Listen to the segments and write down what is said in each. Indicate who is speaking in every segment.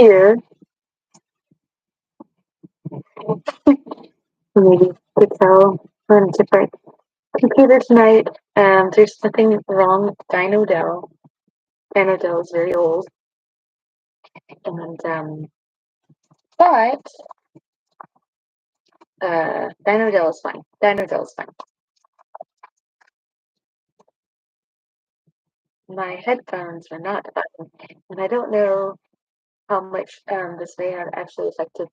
Speaker 1: here. Maybe you could tell on a different computer tonight. There's nothing wrong with Dino Dell. Dino Dell is very old, and but Dino Dell is fine. Dino Dell is fine. My headphones are not fine, and I don't know how much this may have actually affected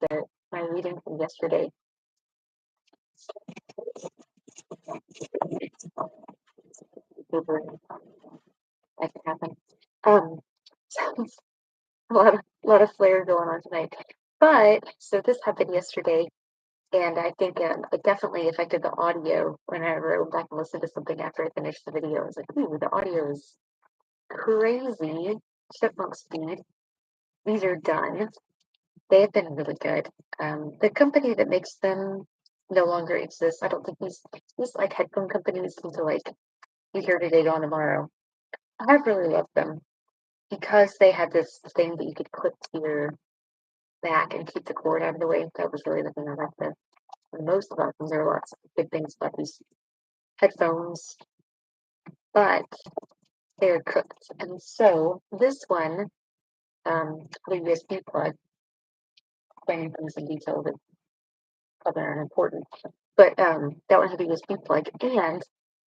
Speaker 1: my reading from yesterday. That could happen. So a lot of flair going on tonight. But so this happened yesterday, and I think it definitely affected the audio. Whenever I went back and listened to something after I finished the video, I was like, "Ooh, the audio is crazy." Chipmunk speed. These are done. They have been really good. The company that makes them no longer exists. I don't think these like headphone companies seem to like be here today, gone tomorrow. I've really loved them because they had this thing that you could clip to your back and keep the cord out of the way. That was really the thing I liked the most about them. There are lots of good things about these headphones, but they're cooked. And so this one, the USB plug, explaining things in detail that probably aren't important, but that one had a USB plug, and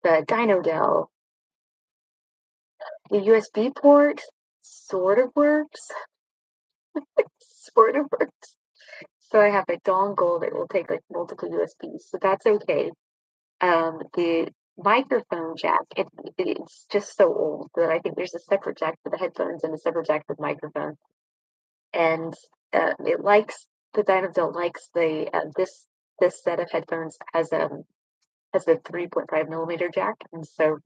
Speaker 1: the Dino Dell, the USB port sort of works. Sort of works. So I have a dongle that will take like multiple USBs, so that's okay. The microphone jack, it's just so old that I think there's a separate jack for the headphones and a separate jack for the microphone. And the Dynaville likes this set of headphones as a 3.5 millimeter jack, and so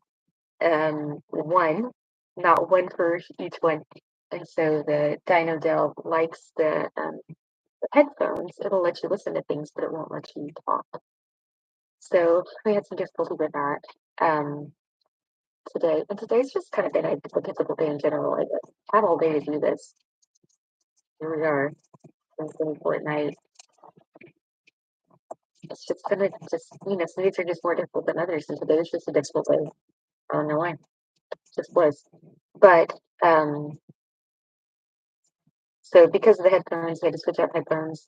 Speaker 1: not one for each one. And so the Dino Dell likes the headphones. It'll let you listen to things, but it won't let you talk. So we had some difficulty with that today. And today's just kind of been a difficult day in general. I had all day to do this. Here we are. Wednesday fortnight. It's just gonna some days are just more difficult than others, and today was just a difficult day. I don't know why. It just was. But so because of the headphones, I had to switch out headphones.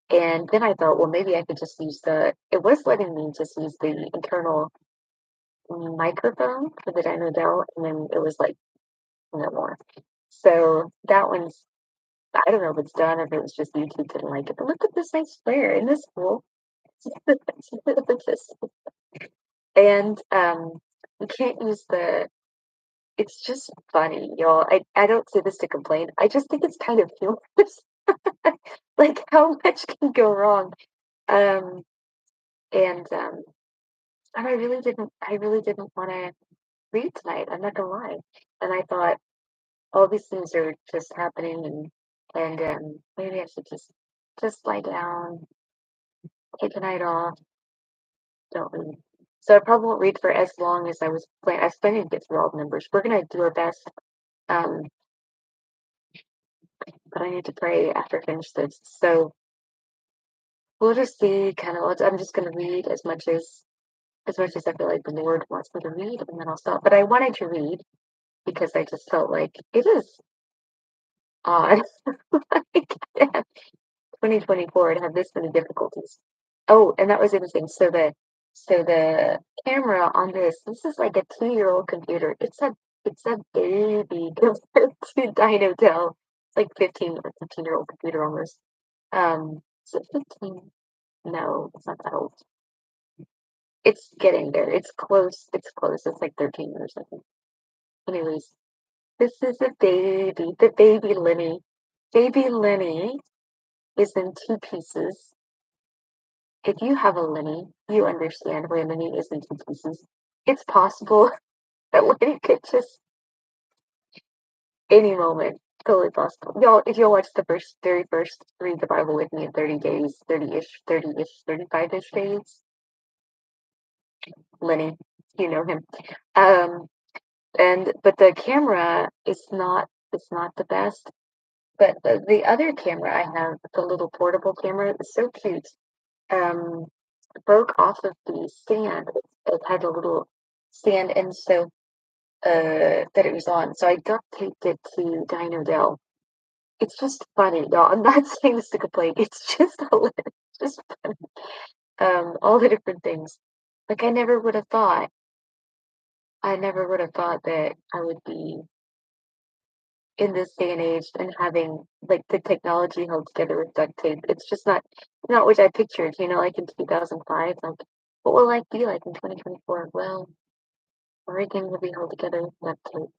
Speaker 1: And then I thought, well, maybe I could just use it was letting me just use the internal microphone for the Dino Dell, and then it was like, no more. So that one's, I don't know if it's done or if it was just YouTube didn't like it. But look at this nice flare. Isn't this cool? And you can't use it's just funny, y'all. I don't say this to complain. I just think it's kind of humorous. Like how much can go wrong. And I really didn't want to read tonight. I'm not gonna lie. And I thought all these things are just happening, and maybe I should just lie down, take a night off, don't read. So I probably won't read for as long as I was planning. I was planning to get through all the numbers. We're gonna do our best. But I need to pray after I finish this. So we'll just see kind of I'm just gonna read as much as I feel like the Lord wants me to read, and then I'll stop. But I wanted to read because I just felt like it is odd. Like, 2024 to have this many difficulties. Oh, and that was the other thing. So the camera on this is like a 2-year-old computer. It's a baby compared to Dino Dell. It's like 15 or 15-year-old computer almost. Is it 15? No, it's not that old. It's getting there. It's close. It's close. It's like 13 or something. Anyways, this is a baby. The baby Lenny. Baby Lenny is in 2 pieces. If you have a Lenny, you understand why Lenny is in 2 pieces. It's possible that Lenny could just any moment, totally possible. Y'all, if you'll watch the very first read the Bible with me in 30 days, 30-ish, 35-ish days, Lenny, you know him. But the camera is not the best, But the other camera I have, the little portable camera, is so cute. Um, broke off of the stand. It had a little stand, and so that it was on. So I duct taped it to Dino Dell. It's just funny, y'all. I'm not saying this to complain. It's just hilarious. Just funny. All the different things. Like I never would have thought that I would be in this day and age and having like the technology held together with duct tape. It's just not what I pictured, like in 2005. Like, what will life be like in 2024? Well, everything will be held together with duct tape.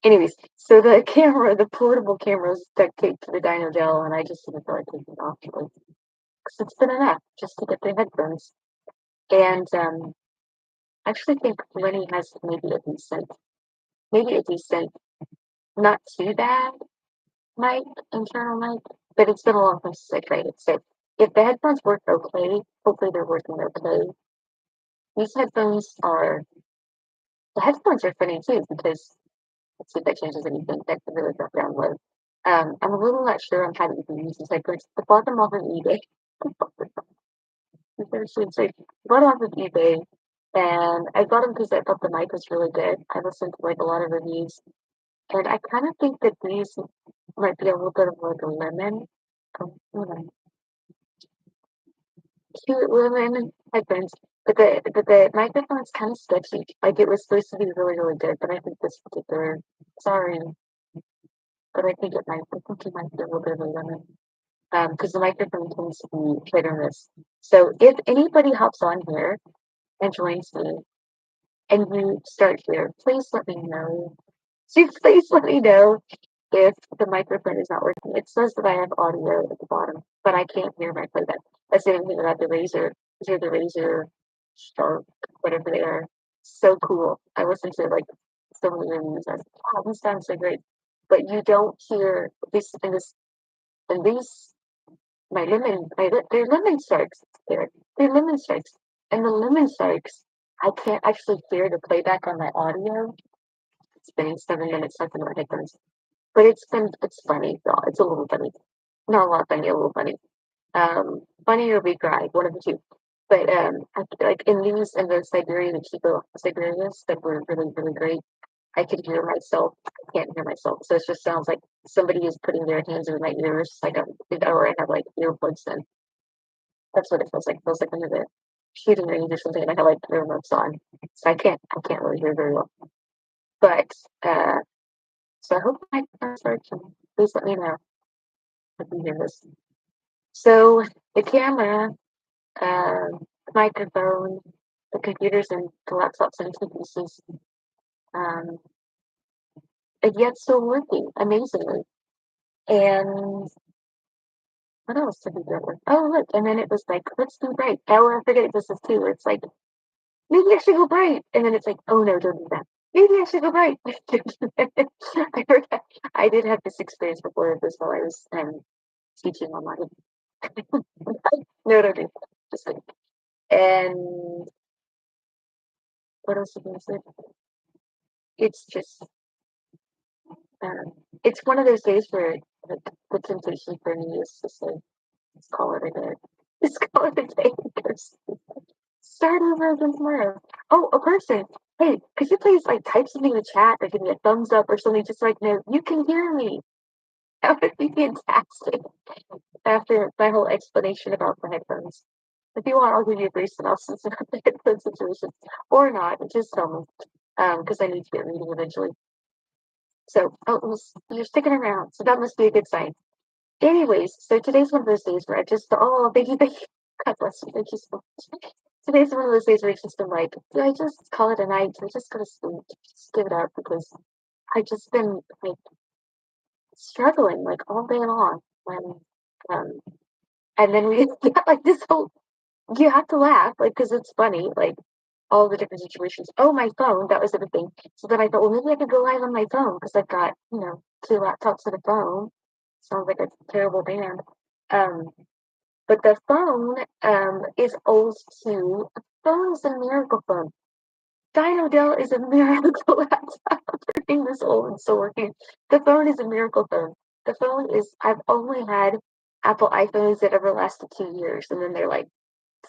Speaker 1: Anyways, so the camera, the portable camera is duct taped to the Dino Gel, and I just didn't feel like taking it off because it's been enough just to get the headphones. And I actually think Lenny has maybe a decent, not too bad mic, internal mic, but it's been a long time since I tried it. So if the headphones work okay, hopefully they're working okay. These the headphones are funny too because let's see if that changes anything. That could really drop down low. I'm a little not sure on how to even use these headphones. I bought them off of eBay. I bought them off of eBay, and I got them because I thought the mic was really good. I listened to like a lot of reviews, and I kind of think that these might be a little bit of like a lemon. You cute lemon headphones. But the microphone's kind of sketchy. Like it was supposed to be really, really good, but I think this particular, sorry, but I think it might be a little bit of a lemon. Because the microphone tends to be hit or miss. So if anybody hops on here and joins me and you start here, please let me know. So please let me know if the microphone is not working. It says that I have audio at the bottom, but I can't hear my playback. That's the thing about the Razer. These are the Razer Sharp, whatever they are. So cool. I listen to like so many reviews. I was like, wow, this sounds so great. But you don't hear in these they're lemon strikes. They're lemon strikes. And the lemon strikes, I can't actually hear the playback on my audio. It's been 7 minutes left in my headphones. But it's funny, though. It's a little funny. Not a lot funny, a little funny. Funny or we cry, one of the two. But like in the Siberians that were really, really great, I could hear myself. I can't hear myself. So it just sounds like somebody is putting their hands in my ears, or I have like earbuds in. That's what it feels like. It feels like I'm in the shooting range or something and I have like earbuds on. So I can't really hear very well. But so I hope my first and please let me know if you hear this. So the camera, the microphone, the computers and the laptops and two pieces, um, and yet still working amazingly. And what else did we go with? Oh, look, and then it was like, let's do bright. Oh, I forget this is too. It's like, maybe I should go bright. And then it's like, oh no, don't do that. Maybe I should go bright. I forgot. I did have this experience before this while I was teaching online. No, don't do that. Just like, and what else did I say? It's just, um, it's one of those days where like, the temptation for me is to say, let's call it a day. Let's call it a day. Start over again tomorrow. Oh, a person. Hey, could you please like type something in the chat or give me a thumbs up or something just like no, you can hear me. That would be fantastic. After my whole explanation about the headphones. If you want, I'll give you a brief synopsis about the headphone situation. Or not, just tell me. Because I need to get reading eventually. So you're sticking around. So that must be a good sign. Anyways, so today's one of those days where thank you, thank you. God bless you, thank you so much. Today's one of those days where it's just been like, do I just call it a night? Do I just go to sleep? Just give it up because I've just been like struggling like all day long. When, um, and then we got like this whole, you have to laugh, like, because it's funny, like all the different situations. Oh, my phone, that was the other thing. So then I thought, well, maybe I could go live on my phone because I've got, two laptops and a phone. Sounds like a terrible band. Um, but the phone is old too. The phone is a miracle phone. Dino Dell is a miracle laptop for being this old and still working. The phone is a miracle phone. the phone is I've only had Apple iPhones that ever lasted 2 years, and then they're like,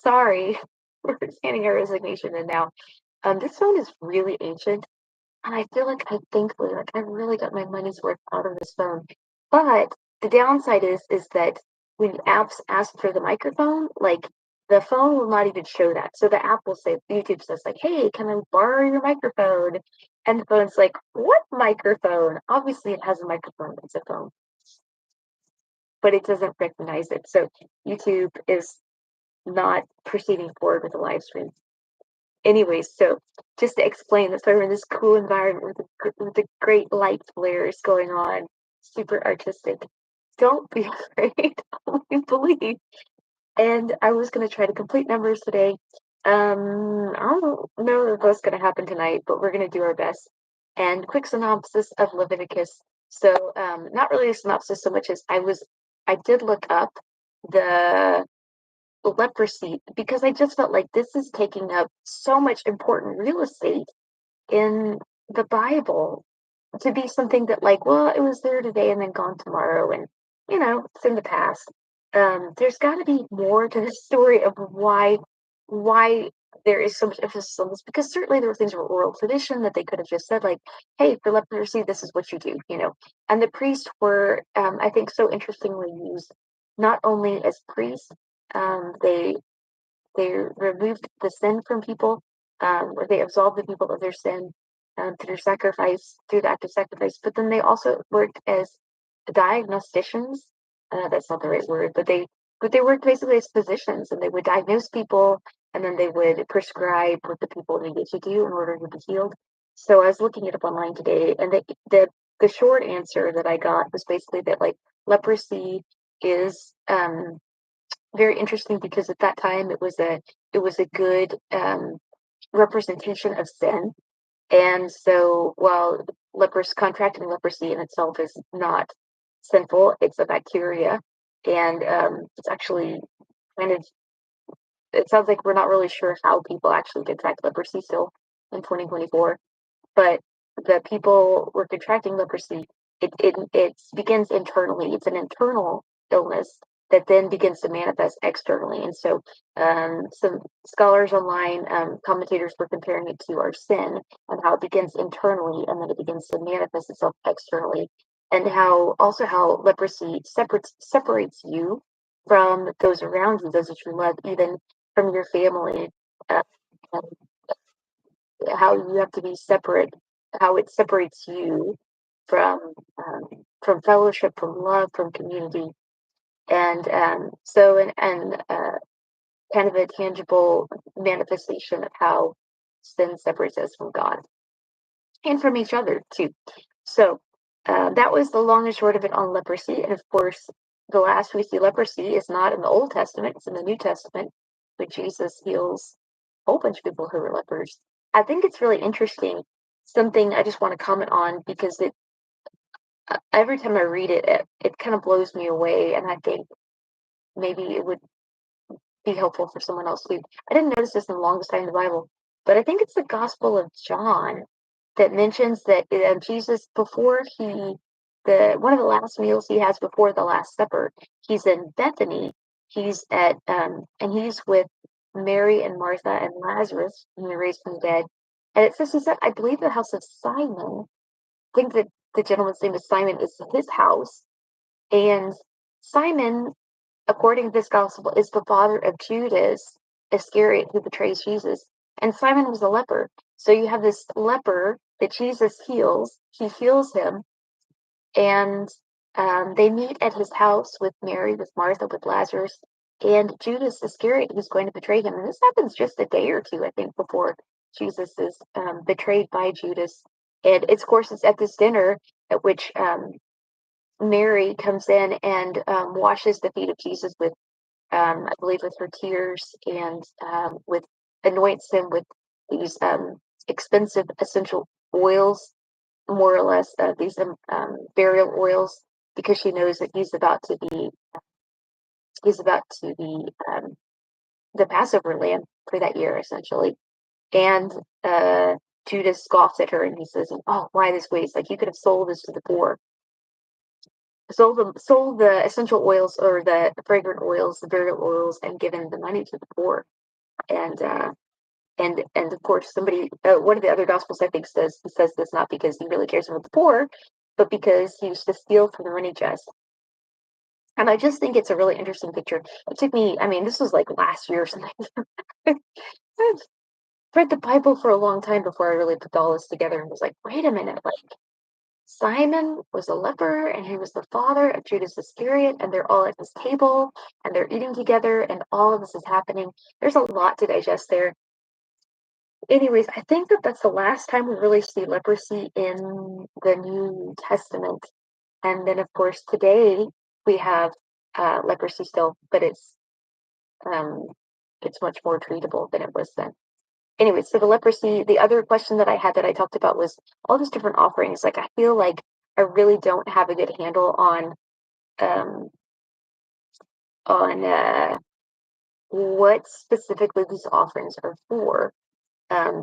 Speaker 1: sorry, we're scanning our resignation. And now, this phone is really ancient, and I feel like I thankfully, like I really got my money's worth out of this phone. But the downside is that when apps ask for the microphone, like the phone will not even show that. So the app will say, YouTube says like, "Hey, can I borrow your microphone?" And the phone's like, "What microphone?" Obviously, it has a microphone. It's a phone, but it doesn't recognize it. So YouTube is not proceeding forward with the live stream. Anyways, so just to explain that, so we're in this cool environment with the great light flares going on, super artistic. Don't be afraid, only believe. And I was going to try to complete numbers today. I don't know if that's going to happen tonight, but we're going to do our best. And quick synopsis of Leviticus. So, not really a synopsis so much as I did look up the leprosy because I just felt like this is taking up so much important real estate in the Bible to be something that like, well, it was there today and then gone tomorrow, and it's in the past. There's got to be more to the story of why there is so much emphasis on this, because certainly there were things of oral tradition that they could have just said like, hey, for leprosy this is what you do. And the priests were, I think, so interestingly used not only as priests. Um, they they removed the sin from people, or they absolved the people of their sin through the act of sacrifice. But then they also worked as diagnosticians. That's not the right word, but they worked basically as physicians, and they would diagnose people, and then they would prescribe what the people needed to do in order to be healed. So I was looking it up online today, and the short answer that I got was basically that like leprosy is very interesting because at that time it was a good representation of sin. And so while contracting leprosy in itself is not sinful, it's a bacteria, and it's actually kind of, it sounds like we're not really sure how people actually contract leprosy still in 2024, but the people were contracting leprosy. It begins internally. It's an internal illness that then begins to manifest externally. And so, some scholars online, commentators were comparing it to our sin and how it begins internally and then it begins to manifest itself externally, and how leprosy separates you from those around you, those that you love, even from your family. Uh, how you have to be separate, how it separates you from from fellowship, from love, from community, and kind of a tangible manifestation of how sin separates us from God and from each other too. So that was the long and short of it on leprosy. And of course, the last we see leprosy is not in the Old Testament; it's in the New Testament, when Jesus heals a whole bunch of people who were lepers. I think it's really interesting. Something I just want to comment on because every time I read it kind of blows me away, and I think maybe it would be helpful for someone else too. I didn't notice this in the longest time in the Bible, but I think it's the Gospel of John that mentions that Jesus, before the one of the last meals he has before the Last Supper, he's in Bethany. And he's with Mary and Martha and Lazarus, whom he raised from the dead. And it says he's at, I believe, the house of Simon. I think that the gentleman's name is Simon, is his house. And Simon, according to this gospel, is the father of Judas Iscariot, who betrays Jesus. And Simon was a leper. So you have this leper that Jesus heals. He heals him, and they meet at his house with Mary, with Martha, with Lazarus, and Judas Iscariot, who's going to betray him. And this happens just a day or two, I think, before Jesus is betrayed by Judas. And it's, of course, it's at this dinner at which Mary comes in and washes the feet of Jesus with, I believe, with her tears, and with anoints him with these expensive essential oils, more or less, these burial oils, because she knows that he's about to be the Passover lamb for that year, essentially. And Judas scoffs at her and he says, "Oh, why this waste? Like you could have sold this to the poor." sold the essential oils or the fragrant oils, the burial oils, and given the money to the poor. And and of course, somebody one of the other gospels I think says this not because he really cares about the poor, but because he used to steal from the money chest. And I just think it's a really interesting picture. It took me, I mean, this was like last year or something. I've read the Bible for a long time before I really put all this together and was like, wait a minute, like Simon was a leper and he was the father of Judas Iscariot, and they're all at this table and they're eating together, and all of this is happening. There's a lot to digest there. Anyways, I think that that's the last time we really see leprosy in the New Testament. And then, of course, today we have leprosy still, but um, it's much more treatable than it was then. Anyway, so the leprosy, the other question that I had that I talked about was all these different offerings. Like, I feel like I really don't have a good handle um, on what specifically these offerings are for.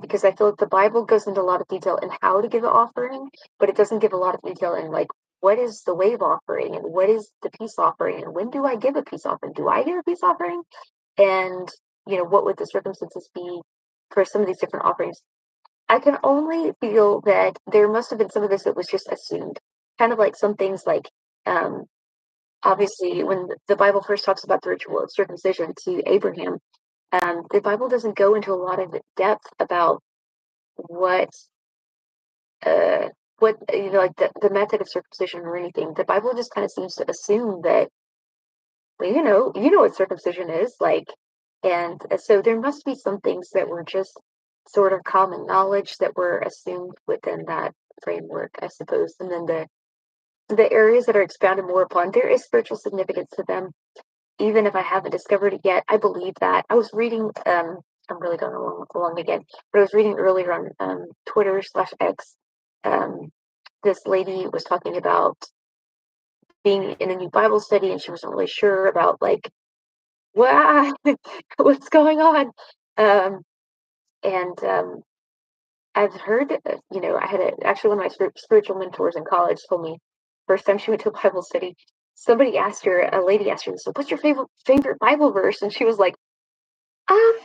Speaker 1: Because I feel like the Bible goes into a lot of detail in how to give an offering, but it doesn't give a lot of detail in like what is the wave offering and what is the peace offering and when do I give a peace offering? Do I give a peace offering? And what would the circumstances be for some of these different offerings? I can only feel that there must have been some of this that was just assumed, kind of like some things like um, obviously when the Bible first talks about the ritual of circumcision to Abraham, the Bible doesn't go into a lot of depth about what uh like the method of circumcision or anything. The Bible just kind of seems to assume that, well, you know what circumcision is like, and so there must be some things that were just sort of common knowledge that were assumed within that framework, I suppose. And then the areas that are expounded more upon, there is spiritual significance to them, even if I haven't discovered it yet. I believe that. I was reading, I'm really going along again, but I was reading earlier on Twitter/X. Um, this lady was talking about being in a new Bible study, and she wasn't really sure about like, wow, what's going on. Um, and I've heard, I had actually one of my spiritual mentors in college told me first time she went to a Bible study, a lady asked her, so what's your favorite Bible verse? And she was like, um,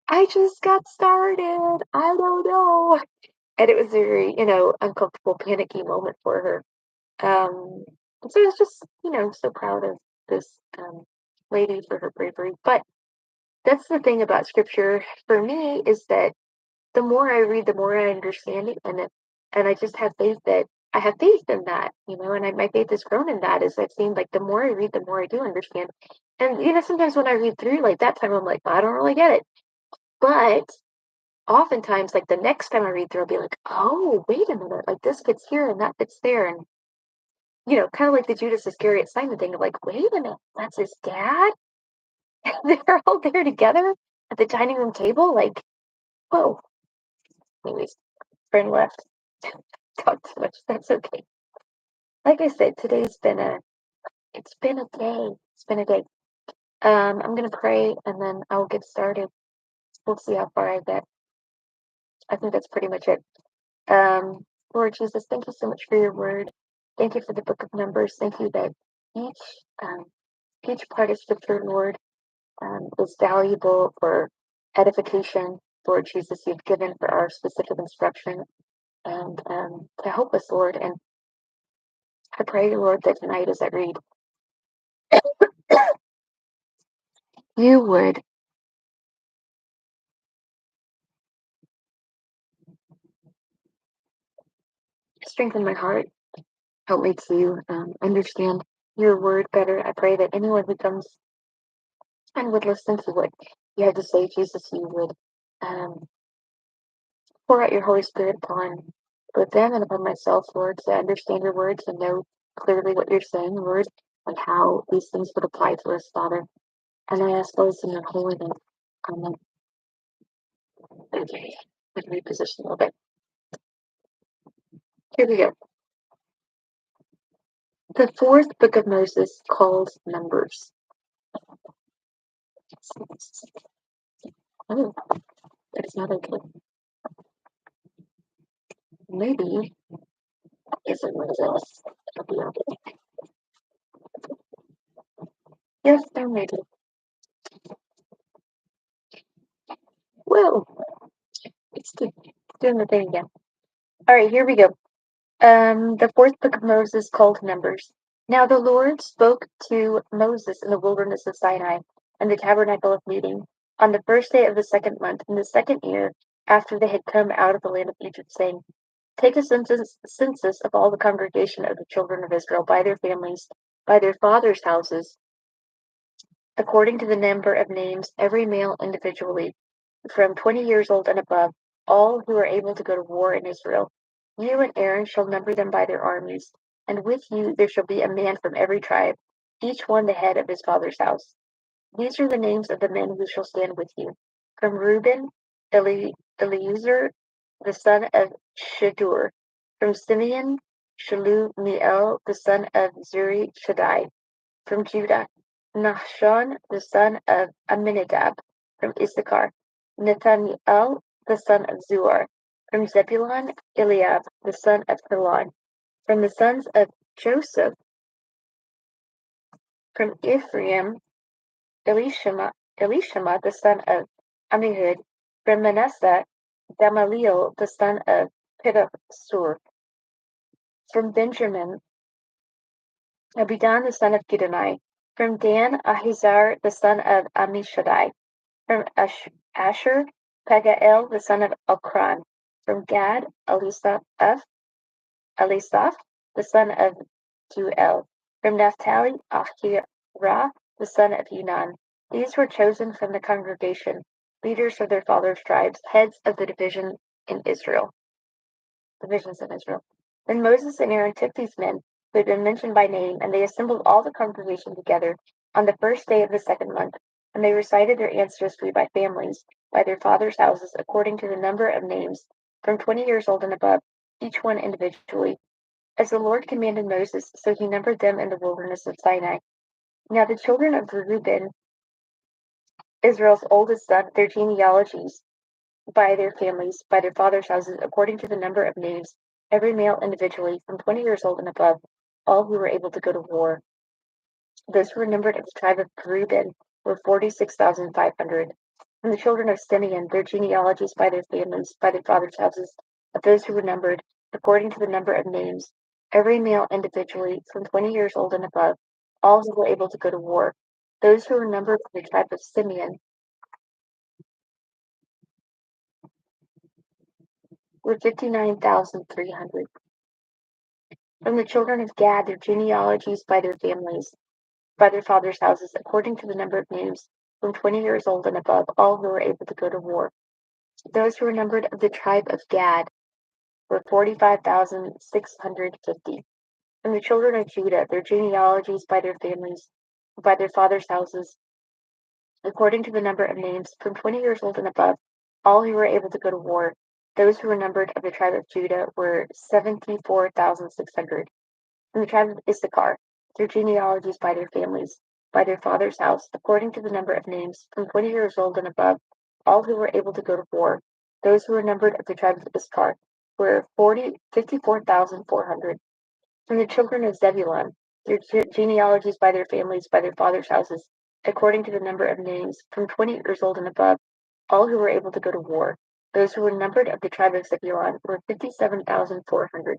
Speaker 1: I just got started. I don't know. And it was a very, uncomfortable, panicky moment for her. And so I was just, so proud of this lady for her bravery. But that's the thing about scripture for me is that the more I read, the more I understand it, and I just have faith that I have faith in that, and my faith has grown in that. As I've seen, like the more I read, the more I do understand. And sometimes when I read through, like that time, I'm like, I don't really get it. But oftentimes, like the next time I read through, I'll be like, oh, wait a minute, like this fits here and that fits there, and kind of like the Judas Iscariot Simon thing of like, wait a minute, that's his dad. They're all there together at the dining room table, like, whoa. Anyways, friend left. Talk too much. That's okay. Like I said, it's been a day. It's been a day. I'm gonna pray and then I'll get started. We'll see how far I get. I think that's pretty much it. Lord Jesus, thank you so much for your word. Thank you for the book of Numbers. Thank you that each um, each part of Scripture, Lord, is valuable for edification. Lord Jesus, you've given for our specific instruction and to help us, Lord. And I pray, Lord, that tonight as I read, you would strengthen my heart, help me to understand your word better. I pray that anyone who comes and would listen to what you have to say, Jesus, you would um, pour out your Holy Spirit upon both them and upon myself, Lord, to understand your words and know clearly what you're saying, Lord, and how these things would apply to us, Father. And I ask those in your holy name. Amen. Okay, let me reposition a little bit. Here we go. The fourth book of Moses called Numbers. Oh, that is not okay. maybe isn't Moses. Yes, no, maybe. Whoa, doing the thing again. All right, here we go. The fourth book of Moses called Numbers. Now the Lord spoke to Moses in the wilderness of Sinai and the tabernacle of meeting on the first day of the second month in the second year after they had come out of the land of Egypt, saying, take a census of all the congregation of the children of Israel by their families, by their fathers' houses, according to the number of names, every male individually, from 20 years old and above, all who are able to go to war in Israel. You and Aaron shall number them by their armies, and with you there shall be a man from every tribe, each one the head of his father's house. These are the names of the men who shall stand with you. From Reuben, Eleazar, the son of Shadur. From Simeon, Shalumiel, the son of Zuri Shaddai. From Judah, Nahshon, the son of Amminadab. From Issachar, Nathaniel, the son of Zuar. From Zebulun, Eliab, the son of Helon. From the sons of Joseph, from Ephraim, Elishama, the son of Ammihud. From Manasseh, Gamaliel, the son of Pedahsur. From Benjamin, Abidan, the son of Gidoni. From Dan, Ahizar, the son of Ammishaddai. From Asher, Pagael, the son of Okran. From Gad, Elisaph, the son of Duel. From Naphtali, Ahira, the son of Enan. These were chosen from the congregation, leaders of their fathers' tribes, heads of the divisions in Israel. Then Moses and Aaron took these men who had been mentioned by name, and they assembled all the congregation together on the first day of the second month, and they recited their ancestry by families, by their fathers' houses, according to the number of names, from 20 years old and above, each one individually. As the Lord commanded Moses, so he numbered them in the wilderness of Sinai. Now the children of Reuben, Israel's oldest son, their genealogies, by their families, by their fathers' houses, according to the number of names, every male individually, from 20 years old and above, all who were able to go to war. Those who were numbered of the tribe of Reuben were 46,500. And the children of Simeon, their genealogies by their families, by their fathers' houses, of those who were numbered, according to the number of names, every male individually, from 20 years old and above, all who were able to go to war. Those who were numbered of the tribe of Simeon were 59,300. From the children of Gad, their genealogies by their families, by their fathers' houses, according to the number of names, from 20 years old and above, all who were able to go to war. Those who were numbered of the tribe of Gad were 45,650. From the children of Judah, their genealogies by their families, by their fathers' houses, according to the number of names, from 20 years old and above, all who were able to go to war. Those who were numbered of the tribe of Judah were 74,600. From the tribe of Issachar, their genealogies by their families, by their father's house, according to the number of names, from 20 years old and above, all who were able to go to war. Those who were numbered of the tribe of Issachar were 54,400. From the children of Zebulun, their genealogies by their families, by their fathers' houses, according to the number of names, from 20 years old and above, all who were able to go to war. Those who were numbered of the tribe of Zebulun were 57,400.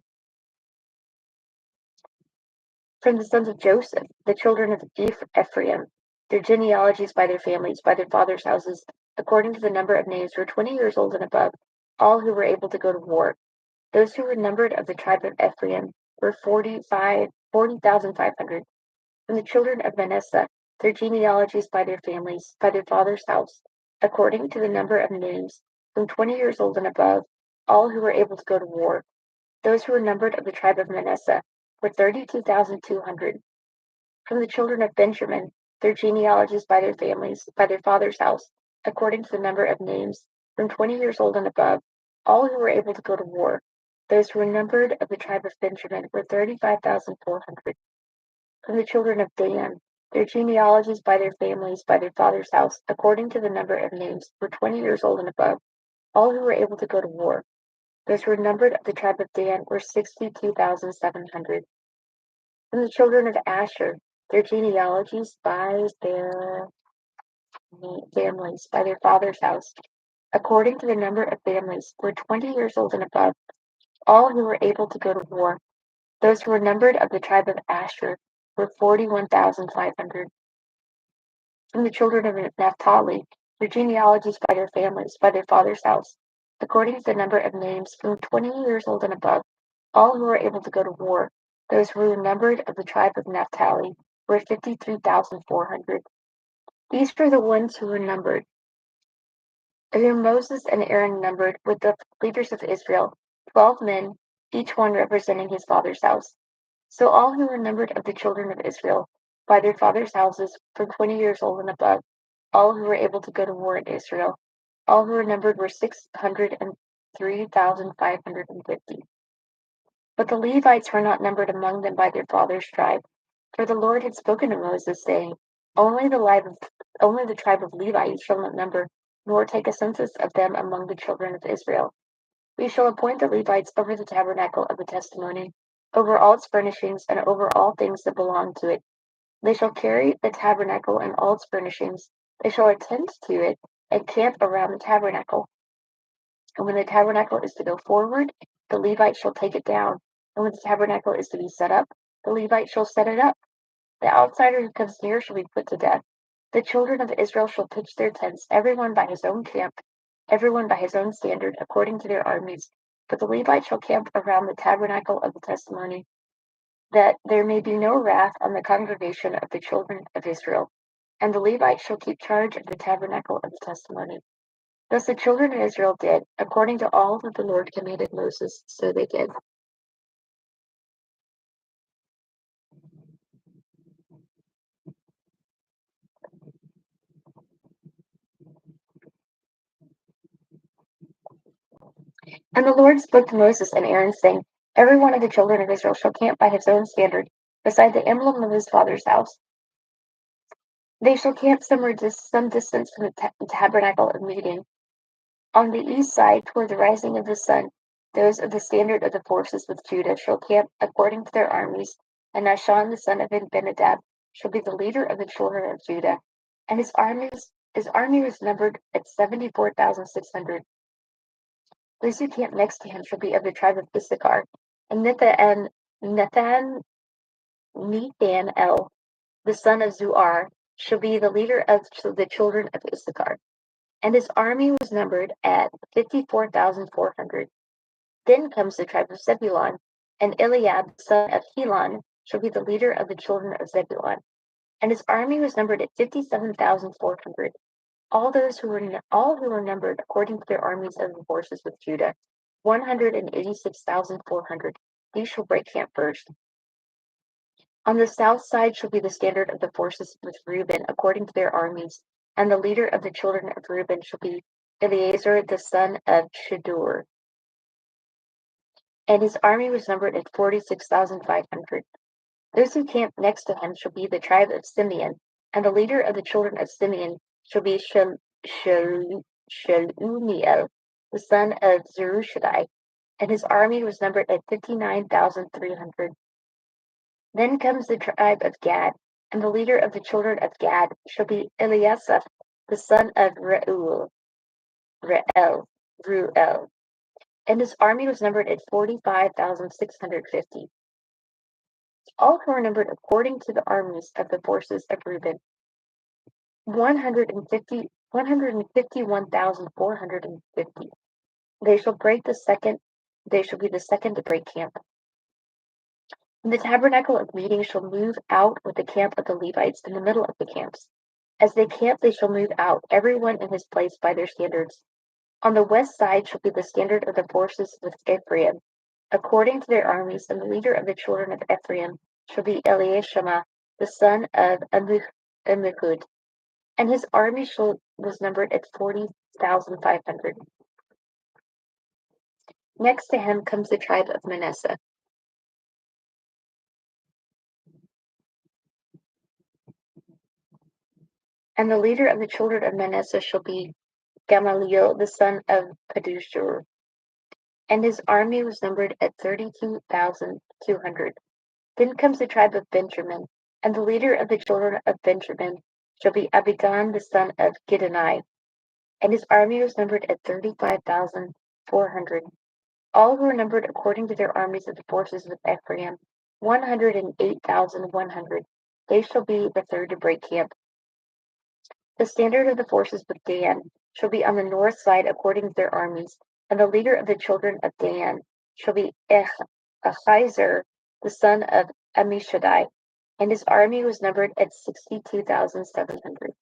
Speaker 1: From the sons of Joseph, the children of Ephraim, their genealogies by their families, by their fathers' houses, according to the number of names, were 20 years old and above, all who were able to go to war. Those who were numbered of the tribe of Ephraim were 40,500. From the children of Manasseh, their genealogies by their families, by their father's house, according to the number of names, from 20 years old and above, all who were able to go to war. Those who were numbered of the tribe of Manasseh were 32,200. From the children of Benjamin, their genealogies by their families, by their father's house, according to the number of names, from 20 years old and above, all who were able to go to war. Those who were numbered of the tribe of Benjamin were 35,400. From the children of Dan, their genealogies by their families, by their father's house, according to the number of names, were 20 years old and above, all who were able to go to war. Those who were numbered of the tribe of Dan were 62,700. From the children of Asher, their genealogies by their families, by their father's house, according to the number of families, were 20 years old and above, all who were able to go to war. Those who were numbered of the tribe of Asher were 41,500. From the children of Naphtali, their genealogies by their families, by their father's house, according to the number of names, from 20 years old and above, all who were able to go to war. Those who were numbered of the tribe of Naphtali were 53,400. These were the ones who were numbered, whom Moses and Aaron numbered with the leaders of Israel, 12 men, each one representing his father's house. So all who were numbered of the children of Israel by their fathers' houses from 20 years old and above, all who were able to go to war in Israel, all who were numbered were 603,550. But the Levites were not numbered among them by their father's tribe, for the Lord had spoken to Moses, saying, only the tribe of Levi you shall not number, nor take a census of them among the children of Israel. We shall appoint the Levites over the tabernacle of the testimony, over all its furnishings, and over all things that belong to it. They shall carry the tabernacle and all its furnishings. They shall attend to it and camp around the tabernacle. And when the tabernacle is to go forward, the Levites shall take it down. And when the tabernacle is to be set up, the Levites shall set it up. The outsider who comes near shall be put to death. The children of Israel shall pitch their tents, everyone by his own camp, everyone by his own standard, according to their armies. But the Levites shall camp around the tabernacle of the testimony, that there may be no wrath on the congregation of the children of Israel. And the Levites shall keep charge of the tabernacle of the testimony. Thus the children of Israel did, according to all that the Lord commanded Moses, so they did. And the Lord spoke to Moses and Aaron, saying, every one of the children of Israel shall camp by his own standard, beside the emblem of his father's house. They shall camp some distance from the tabernacle of meeting. On the east side, toward the rising of the sun, those of the standard of the forces with Judah shall camp according to their armies, and Nahshon the son of Abinadab shall be the leader of the children of Judah. And his army was numbered at 74,600. Those who camp next to him shall be of the tribe of Issachar, and Nathanael, the son of Zuar, shall be the leader of the children of Issachar. And his army was numbered at 54,400. Then comes the tribe of Zebulun, and Eliab, the son of Helon, shall be the leader of the children of Zebulun. And his army was numbered at 57,400. All who were numbered according to their armies of the forces with Judah, 186,400. These shall break camp first. On the south side shall be the standard of the forces with Reuben, according to their armies, and the leader of the children of Reuben shall be Eleazar the son of Shadur. And his army was numbered at 46,500. Those who camp next to him shall be the tribe of Simeon, and the leader of the children of Simeon shall be Shelumiel, the son of Zerushadai, and his army was numbered at 59,300. Then comes the tribe of Gad, and the leader of the children of Gad shall be Eliasaph, the son of Reuel, and his army was numbered at 45,650. All who are numbered according to the armies of the forces of Reuben, 151,450. They shall be the second to break camp. And the tabernacle of meeting shall move out with the camp of the Levites in the middle of the camps. As they camp, they shall move out, everyone in his place by their standards. On the west side shall be the standard of the forces with Ephraim, according to their armies, and the leader of the children of Ephraim shall be Eliashama, the son of Ammihud, and his army was numbered at 40,500. Next to him comes the tribe of Manasseh. And the leader of the children of Manasseh shall be Gamaliel, the son of Pedashur. and his army was numbered at 32,200. Then comes the tribe of Benjamin, and the leader of the children of Benjamin shall be Abidan the son of Gideoni, and his army was numbered at 35,400. All who were numbered according to their armies of the forces of Ephraim, 108,100. They shall be the third to break camp. The standard of the forces of Dan shall be on the north side according to their armies, and the leader of the children of Dan shall be Ahiezer, the son of Ammishaddai, and his army was numbered at 62,700.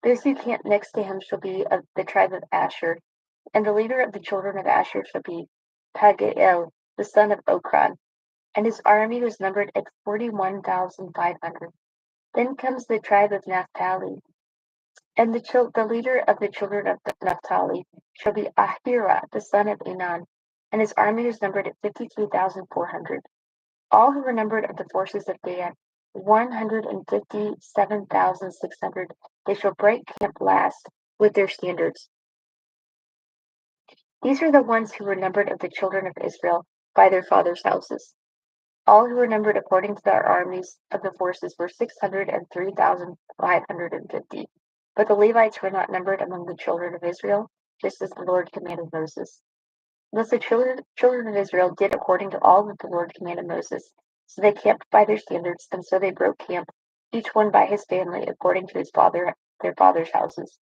Speaker 1: Those who camp next to him shall be of the tribe of Asher, and the leader of the children of Asher shall be Pagiel, the son of Okran, and his army was numbered at 41,500. Then comes the tribe of Naphtali, and the leader of the children of Naphtali shall be Ahira, the son of Enan, and his army was numbered at 52,400. All who were numbered of the forces of Dan, 157,600. They shall break camp last with their standards. These are the ones who were numbered of the children of Israel by their fathers' houses. All who were numbered according to their armies of the forces were 603,550. But the Levites were not numbered among the children of Israel, just as the Lord commanded Moses. Thus the children of Israel did according to all that the Lord commanded Moses. So they camped by their standards, and so they broke camp, each one by his family, according to their fathers' houses.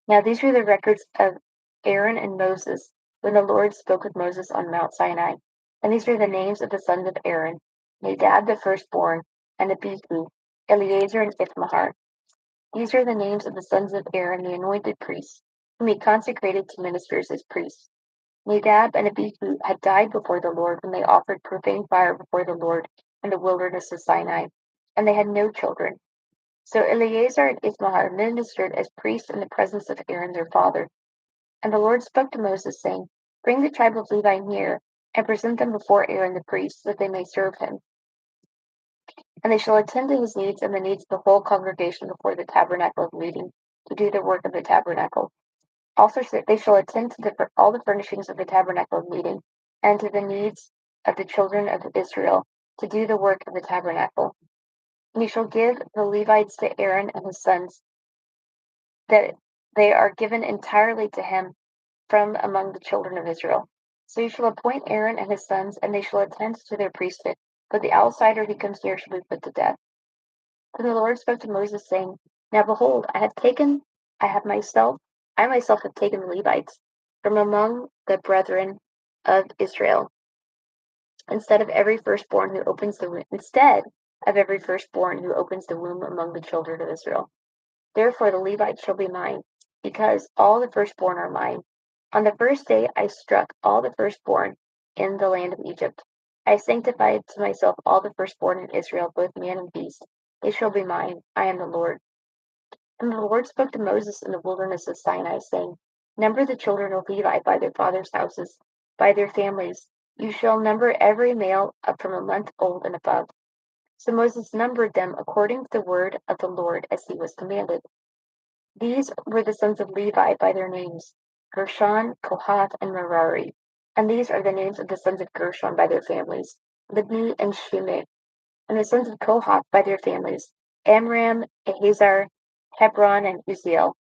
Speaker 1: Now these are the records of Aaron and Moses, when the Lord spoke with Moses on Mount Sinai. And these are the names of the sons of Aaron: Nadab the firstborn, and Abihu, Eleazar and Ithamar. These are the names of the sons of Aaron, the anointed priests, whom he consecrated to ministers as priests. Nadab and Abihu had died before the Lord when they offered profane fire before the Lord in the wilderness of Sinai, and they had no children. So Eleazar and Ithamar ministered as priests in the presence of Aaron their father. And the Lord spoke to Moses, saying, Bring the tribe of Levi near, and present them before Aaron the priest, that they may serve him. And they shall attend to his needs and the needs of the whole congregation before the tabernacle of meeting, to do the work of the tabernacle. Also they shall attend to all the furnishings of the tabernacle of meeting, and to the needs of the children of Israel, to do the work of the tabernacle. And you shall give the Levites to Aaron and his sons, that they are given entirely to him from among the children of Israel. So you shall appoint Aaron and his sons, and they shall attend to their priesthood, but the outsider who comes near shall be put to death. Then the Lord spoke to Moses, saying, Now behold, I myself have taken the Levites from among the brethren of Israel, instead of every firstborn who opens the womb among the children of Israel. Therefore the Levites shall be mine, because all the firstborn are mine. On the first day I struck all the firstborn in the land of Egypt. I sanctified to myself all the firstborn in Israel, both man and beast. They shall be mine. I am the Lord. And the Lord spoke to Moses in the wilderness of Sinai, saying, Number the children of Levi by their fathers' houses, by their families. You shall number every male up from a month old and above. So Moses numbered them according to the word of the Lord as he was commanded. These were the sons of Levi by their names: Gershon, Kohath, and Merari. And these are the names of the sons of Gershon by their families: Libni and Shimei. And the sons of Kohath by their families: Amram, Ahazar, Hebron, and Uziel.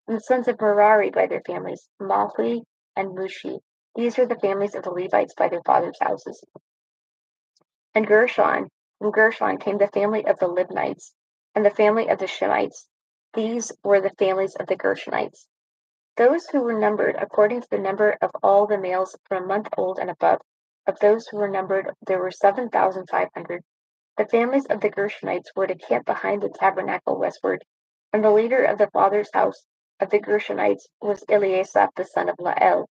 Speaker 1: And the sons of Merari by their families: Mahli and Mushi. These are the families of the Levites by their fathers' houses. And from Gershon came the family of the Libnites, and the family of the Shemites. These were the families of the Gershonites. Those who were numbered according to the number of all the males from a month old and above, of those who were numbered, there were 7,500. The families of the Gershonites were to camp behind the tabernacle westward, and the leader of the father's house of the Gershonites was Eliasaph the son of Lael.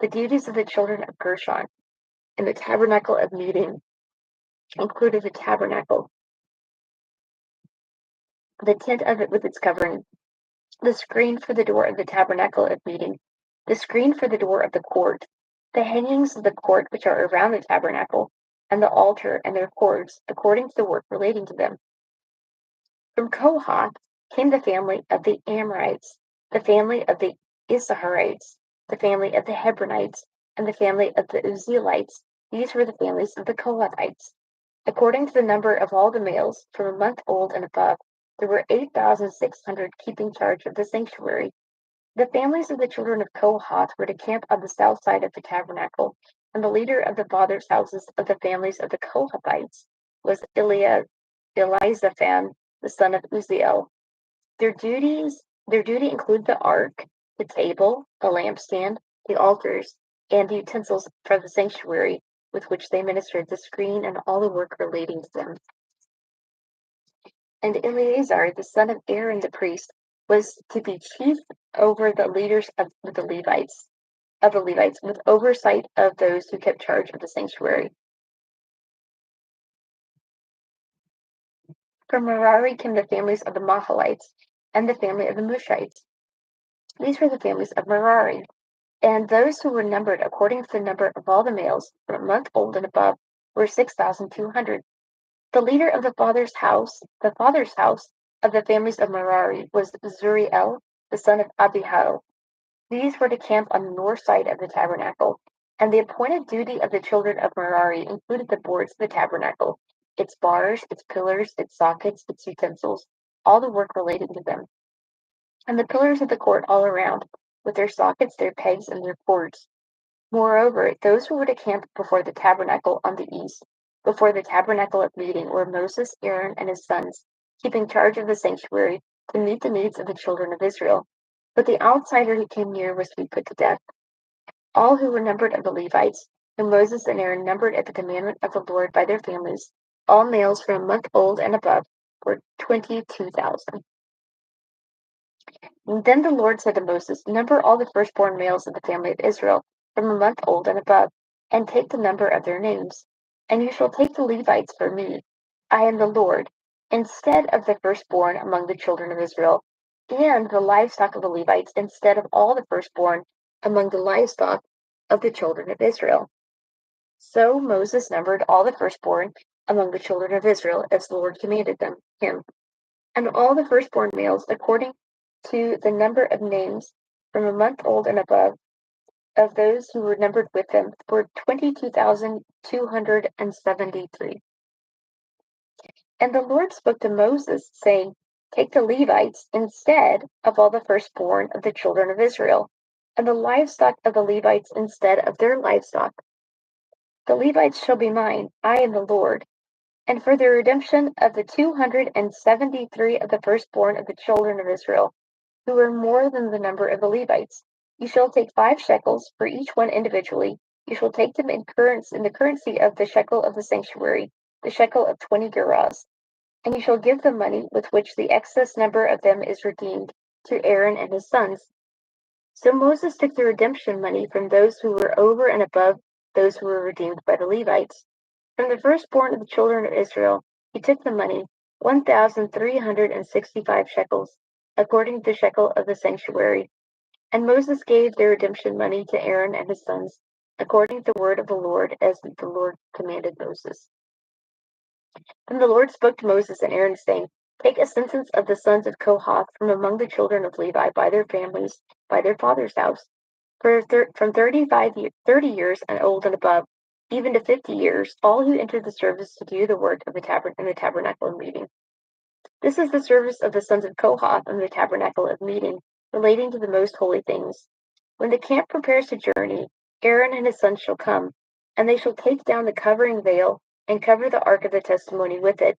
Speaker 1: The duties of the children of Gershon in the tabernacle of meeting included the tabernacle, the tent of it with its covering, the screen for the door of the tabernacle of meeting, the screen for the door of the court, the hangings of the court which are around the tabernacle, and the altar and their cords, according to the work relating to them. From Kohath came the family of the Amorites, the family of the Issacharites, the family of the Hebronites, and the family of the Uzzielites. These were the families of the Kohathites. According to the number of all the males from a month old and above, there were 8,600 keeping charge of the sanctuary. The families of the children of Kohath were to camp on the south side of the tabernacle, and the leader of the fathers' houses of the families of the Kohathites was Elizaphan, the son of Uzziel. Their duty included the ark, the table, the lampstand, the altars, and the utensils for the sanctuary with which they ministered, the screen, and all the work relating to them. And Eleazar, the son of Aaron the priest, was to be chief over the leaders of the Levites, with oversight of those who kept charge of the sanctuary. From Merari came the families of the Mahalites and the family of the Mushites. These were the families of Merari. And those who were numbered according to the number of all the males from a month old and above were 6,200. The leader of the father's house of the families of Merari was Zuriel, the son of Abihail. These were to camp on the north side of the tabernacle, and the appointed duty of the children of Merari included the boards of the tabernacle, its bars, its pillars, its sockets, its utensils, all the work relating to them, and the pillars of the court all around, with their sockets, their pegs, and their cords. Moreover, those who were to camp before the tabernacle on the east, before the tabernacle of meeting, were Moses, Aaron, and his sons, keeping charge of the sanctuary to meet the needs of the children of Israel. But the outsider who came near was to be put to death. All who were numbered of the Levites, whom Moses and Aaron numbered at the commandment of the Lord by their families, all males from a month old and above, were 22,000. And then the Lord said to Moses, number all the firstborn males of the family of Israel, from a month old and above, and take the number of their names. And you shall take the Levites for me. I am the Lord, instead of the firstborn among the children of Israel, and the livestock of the Levites instead of all the firstborn among the livestock of the children of Israel. So Moses numbered all the firstborn among the children of Israel, as the Lord commanded him, and all the firstborn males according to the number of names from a month old and above of those who were numbered with them were 22,273. And the Lord spoke to Moses, saying, take the Levites instead of all the firstborn of the children of Israel, and the livestock of the Levites instead of their livestock. The Levites shall be mine, I am the Lord. And for the redemption of the 273 of the firstborn of the children of Israel, who were more than the number of the Levites, you shall take 5 shekels for each one individually. You shall take them in the currency of the shekel of the sanctuary, the shekel of 20 gerahs. And you shall give the money with which the excess number of them is redeemed to Aaron and his sons. So Moses took the redemption money from those who were over and above those who were redeemed by the Levites. From the firstborn of the children of Israel, he took the money, 1,365 shekels, according to the shekel of the sanctuary. And Moses gave their redemption money to Aaron and his sons, according to the word of the Lord, as the Lord commanded Moses. Then the Lord spoke to Moses and Aaron, saying, take a census of the sons of Kohath from among the children of Levi by their families, by their father's house, from 30 years and old and above, even to 50 years, all who entered the service to do the work of the tabernacle of meeting. This is the service of the sons of Kohath in the tabernacle of meeting, relating to the most holy things. When the camp prepares to journey, Aaron and his sons shall come, and they shall take down the covering veil and cover the ark of the testimony with it.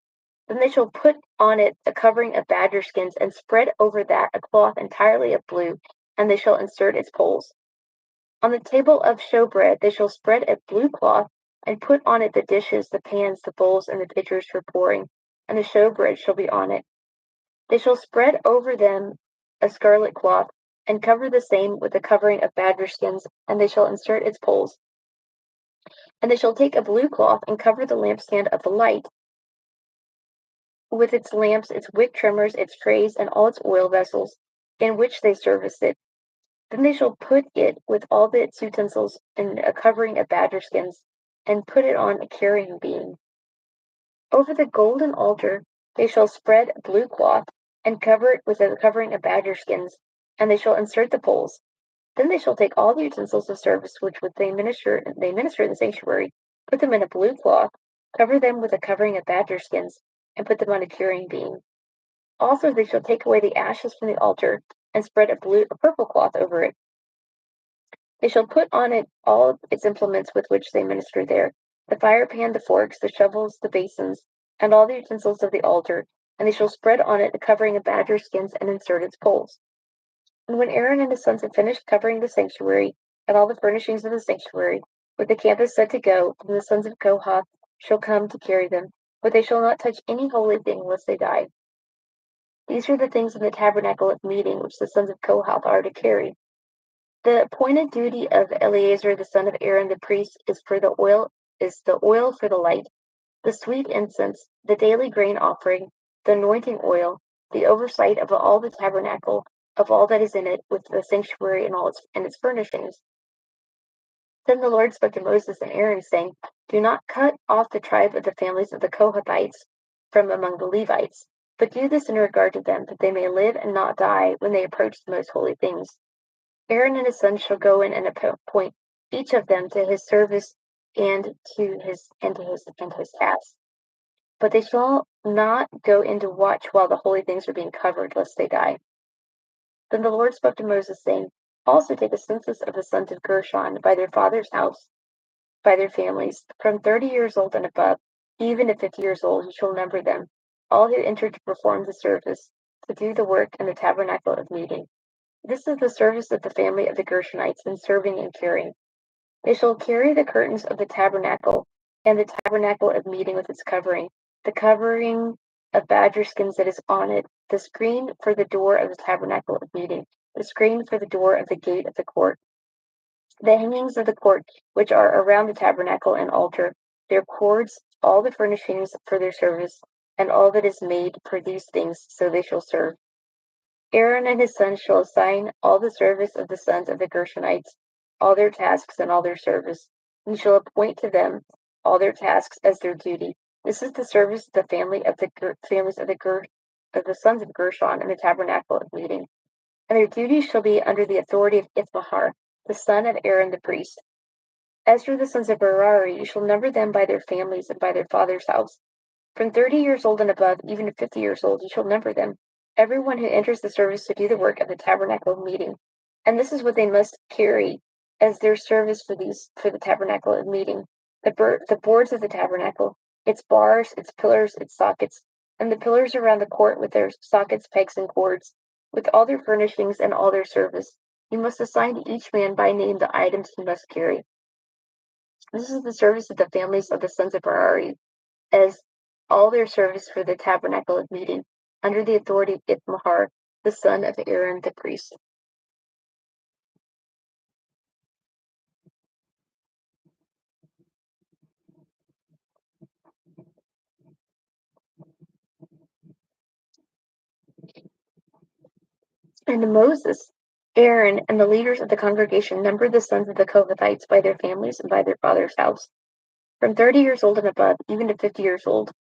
Speaker 1: Then they shall put on it a covering of badger skins and spread over that a cloth entirely of blue, and they shall insert its poles. On the table of showbread they shall spread a blue cloth and put on it the dishes, the pans, the bowls, and the pitchers for pouring, and the showbread shall be on it. They shall spread over them a scarlet cloth, and cover the same with a covering of badger skins, and they shall insert its poles. And they shall take a blue cloth and cover the lampstand of the light, with its lamps, its wick trimmers, its trays, and all its oil vessels, in which they service it. Then they shall put it with all its utensils in a covering of badger skins, and put it on a carrying beam. Over the golden altar they shall spread a blue cloth, and cover it with a covering of badger skins, and they shall insert the poles. Then they shall take all the utensils of service which would they minister in the sanctuary, put them in a blue cloth, cover them with a covering of badger skins, and put them on a curing beam. Also they shall take away the ashes from the altar, and spread a purple cloth over it. They shall put on it all its implements with which they minister there, the fire pan, the forks, the shovels, the basins, and all the utensils of the altar, and they shall spread on it a covering of badger skins and insert its poles. And when Aaron and his sons have finished covering the sanctuary and all the furnishings of the sanctuary, with the camp is set to go, then the sons of Kohath shall come to carry them, but they shall not touch any holy thing lest they die. These are the things in the tabernacle of meeting which the sons of Kohath are to carry. The appointed duty of Eleazar the son of Aaron the priest is the oil for the light, the sweet incense, the daily grain offering, the anointing oil, the oversight of all the tabernacle, of all that is in it, with the sanctuary and all its furnishings. Then the Lord spoke to Moses and Aaron, saying, Do not cut off the tribe of the families of the Kohathites from among the Levites, but do this in regard to them, that they may live and not die when they approach the most holy things. Aaron and his sons shall go in and appoint each of them to his service and to his task. But they shall not go in to watch while the holy things are being covered, lest they die. Then the Lord spoke to Moses, saying, Also take a census of the sons of Gershon by their father's house, by their families, from 30 years old and above, even to 50 years old, you shall number them, all who enter to perform the service, to do the work in the tabernacle of meeting. This is the service of the family of the Gershonites in serving and carrying. They shall carry the curtains of the tabernacle, and the tabernacle of meeting with its covering, the covering of badger skins that is on it, the screen for the door of the tabernacle of meeting, the screen for the door of the gate of the court, the hangings of the court which are around the tabernacle and altar, their cords, all the furnishings for their service, and all that is made for these things, so they shall serve. Aaron and his sons shall assign all the service of the sons of the Gershonites, all their tasks and all their service, and shall appoint to them all their tasks as their duty. This is the service of the families of the sons of Gershon in the tabernacle of meeting. And their duties shall be under the authority of Ithamar, the son of Aaron the priest. As for the sons of Merari, you shall number them by their families and by their father's house. From 30 years old and above, even to 50 years old, you shall number them, everyone who enters the service to do the work of the tabernacle of meeting. And this is what they must carry as their service for the tabernacle of meeting: the boards of the tabernacle, its bars, its pillars, its sockets, and the pillars around the court with their sockets, pegs, and cords, with all their furnishings and all their service. You must assign to each man by name the items he must carry. This is the service of the families of the sons of Merari, as all their service for the tabernacle of meeting, under the authority of Ithamar, the son of Aaron the priest. And Moses, Aaron, and the leaders of the congregation numbered the sons of the Kohathites by their families and by their father's house, from 30 years old and above, even to 50 years old,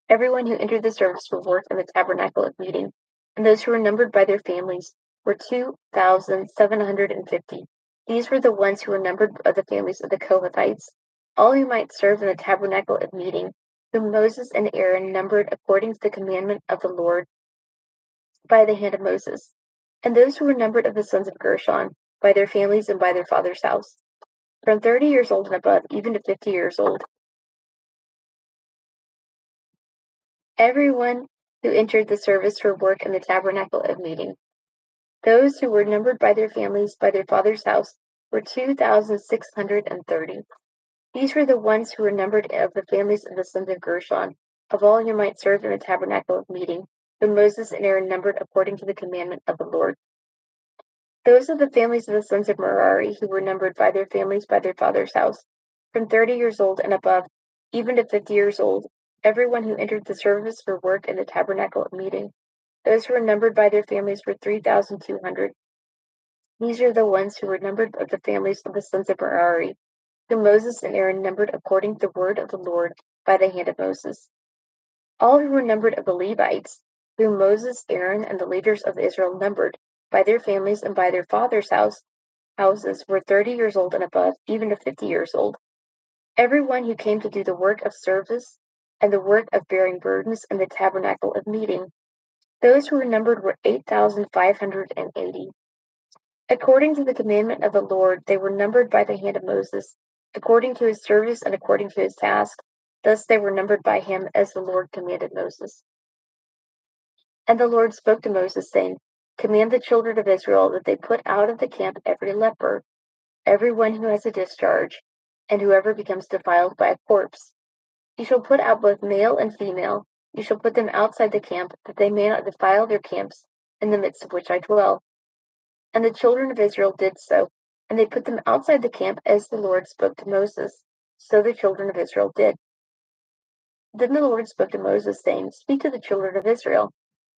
Speaker 1: everyone who entered the service for work in the tabernacle of meeting, and those who were numbered by their families were 2,750. These were the ones who were numbered of the families of the Kohathites, all who might serve in the tabernacle of meeting, whom Moses and Aaron numbered according to the commandment of the Lord by the hand of Moses. And those who were numbered of the sons of Gershon by their families and by their father's house, from 30 years old and above, even to 50 years old, everyone who entered the service for work in the tabernacle of meeting. Those who were numbered by their families by their father's house were 2,630. These were the ones who were numbered of the families of the sons of Gershon, of all who might serve in the tabernacle of meeting, whom Moses and Aaron numbered according to the commandment of the Lord. Those of the families of the sons of Merari who were numbered by their families by their father's house, from 30 years old and above, even to 50 years old, everyone who entered the service for work in the tabernacle of meeting. Those who were numbered by their families were 3,200. These are the ones who were numbered of the families of the sons of Merari, whom Moses and Aaron numbered according to the word of the Lord by the hand of Moses. All who were numbered of the Levites, whom Moses, Aaron, and the leaders of Israel numbered, by their families and by their father's house, houses were 30 years old and above, even to 50 years old. Everyone who came to do the work of service and the work of bearing burdens in the tabernacle of meeting. Those who were numbered were 8,580. According to the commandment of the Lord, they were numbered by the hand of Moses, according to his service and according to his task. Thus they were numbered by him as the Lord commanded Moses. And the Lord spoke to Moses, saying, Command the children of Israel that they put out of the camp every leper, everyone who has a discharge, and whoever becomes defiled by a corpse. You shall put out both male and female. You shall put them outside the camp, that they may not defile their camps in the midst of which I dwell. And the children of Israel did so, and they put them outside the camp as the Lord spoke to Moses. So the children of Israel did. Then the Lord spoke to Moses, saying, Speak to the children of Israel.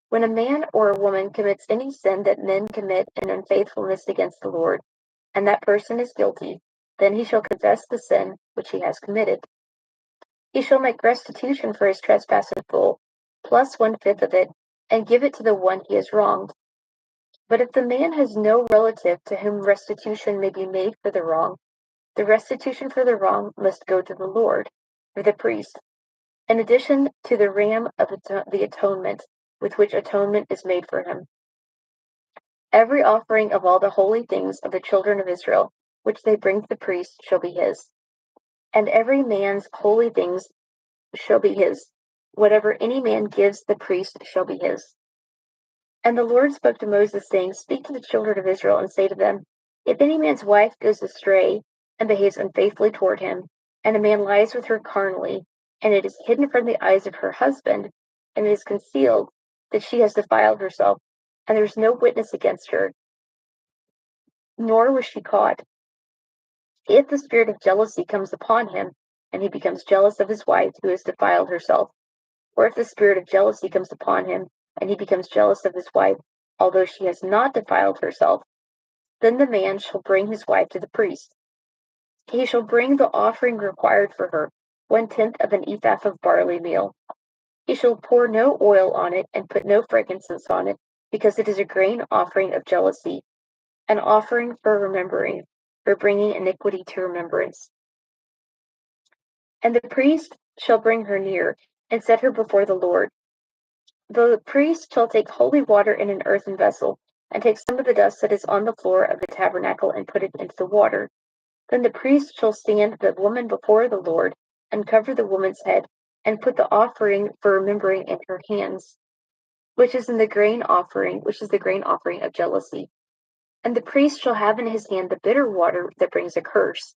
Speaker 1: When a man or a woman commits any sin that men commit in unfaithfulness against the Lord, and that person is guilty, then he shall confess the sin which he has committed. He shall make restitution for his trespass in full, plus 1/5 of it, and give it to the one he has wronged. But if the man has no relative to whom restitution may be made for the wrong, the restitution for the wrong must go to the Lord, or the priest, in addition to the ram of the atonement, with which atonement is made for him. Every offering of all the holy things of the children of Israel, which they bring to the priest, shall be his. And every man's holy things shall be his. Whatever any man gives the priest shall be his. And the Lord spoke to Moses, saying, Speak to the children of Israel, and say to them, If any man's wife goes astray, and behaves unfaithfully toward him, and a man lies with her carnally, and it is hidden from the eyes of her husband, and it is concealed that she has defiled herself, and there is no witness against her, nor was she caught. If the spirit of jealousy comes upon him, and he becomes jealous of his wife who has defiled herself, or if the spirit of jealousy comes upon him, and he becomes jealous of his wife, although she has not defiled herself, then the man shall bring his wife to the priest. He shall bring the offering required for her, 1/10 of an ephah of barley meal. He shall pour no oil on it, and put no frankincense on it, because it is a grain offering of jealousy, an offering for remembering, for bringing iniquity to remembrance. And the priest shall bring her near, and set her before the Lord. The priest shall take holy water in an earthen vessel, and take some of the dust that is on the floor of the tabernacle, and put it into the water. Then the priest shall stand the woman before the Lord, and cover the woman's head, and put the offering for remembering in her hands, which is the grain offering of jealousy. And the priest shall have in his hand the bitter water that brings a curse.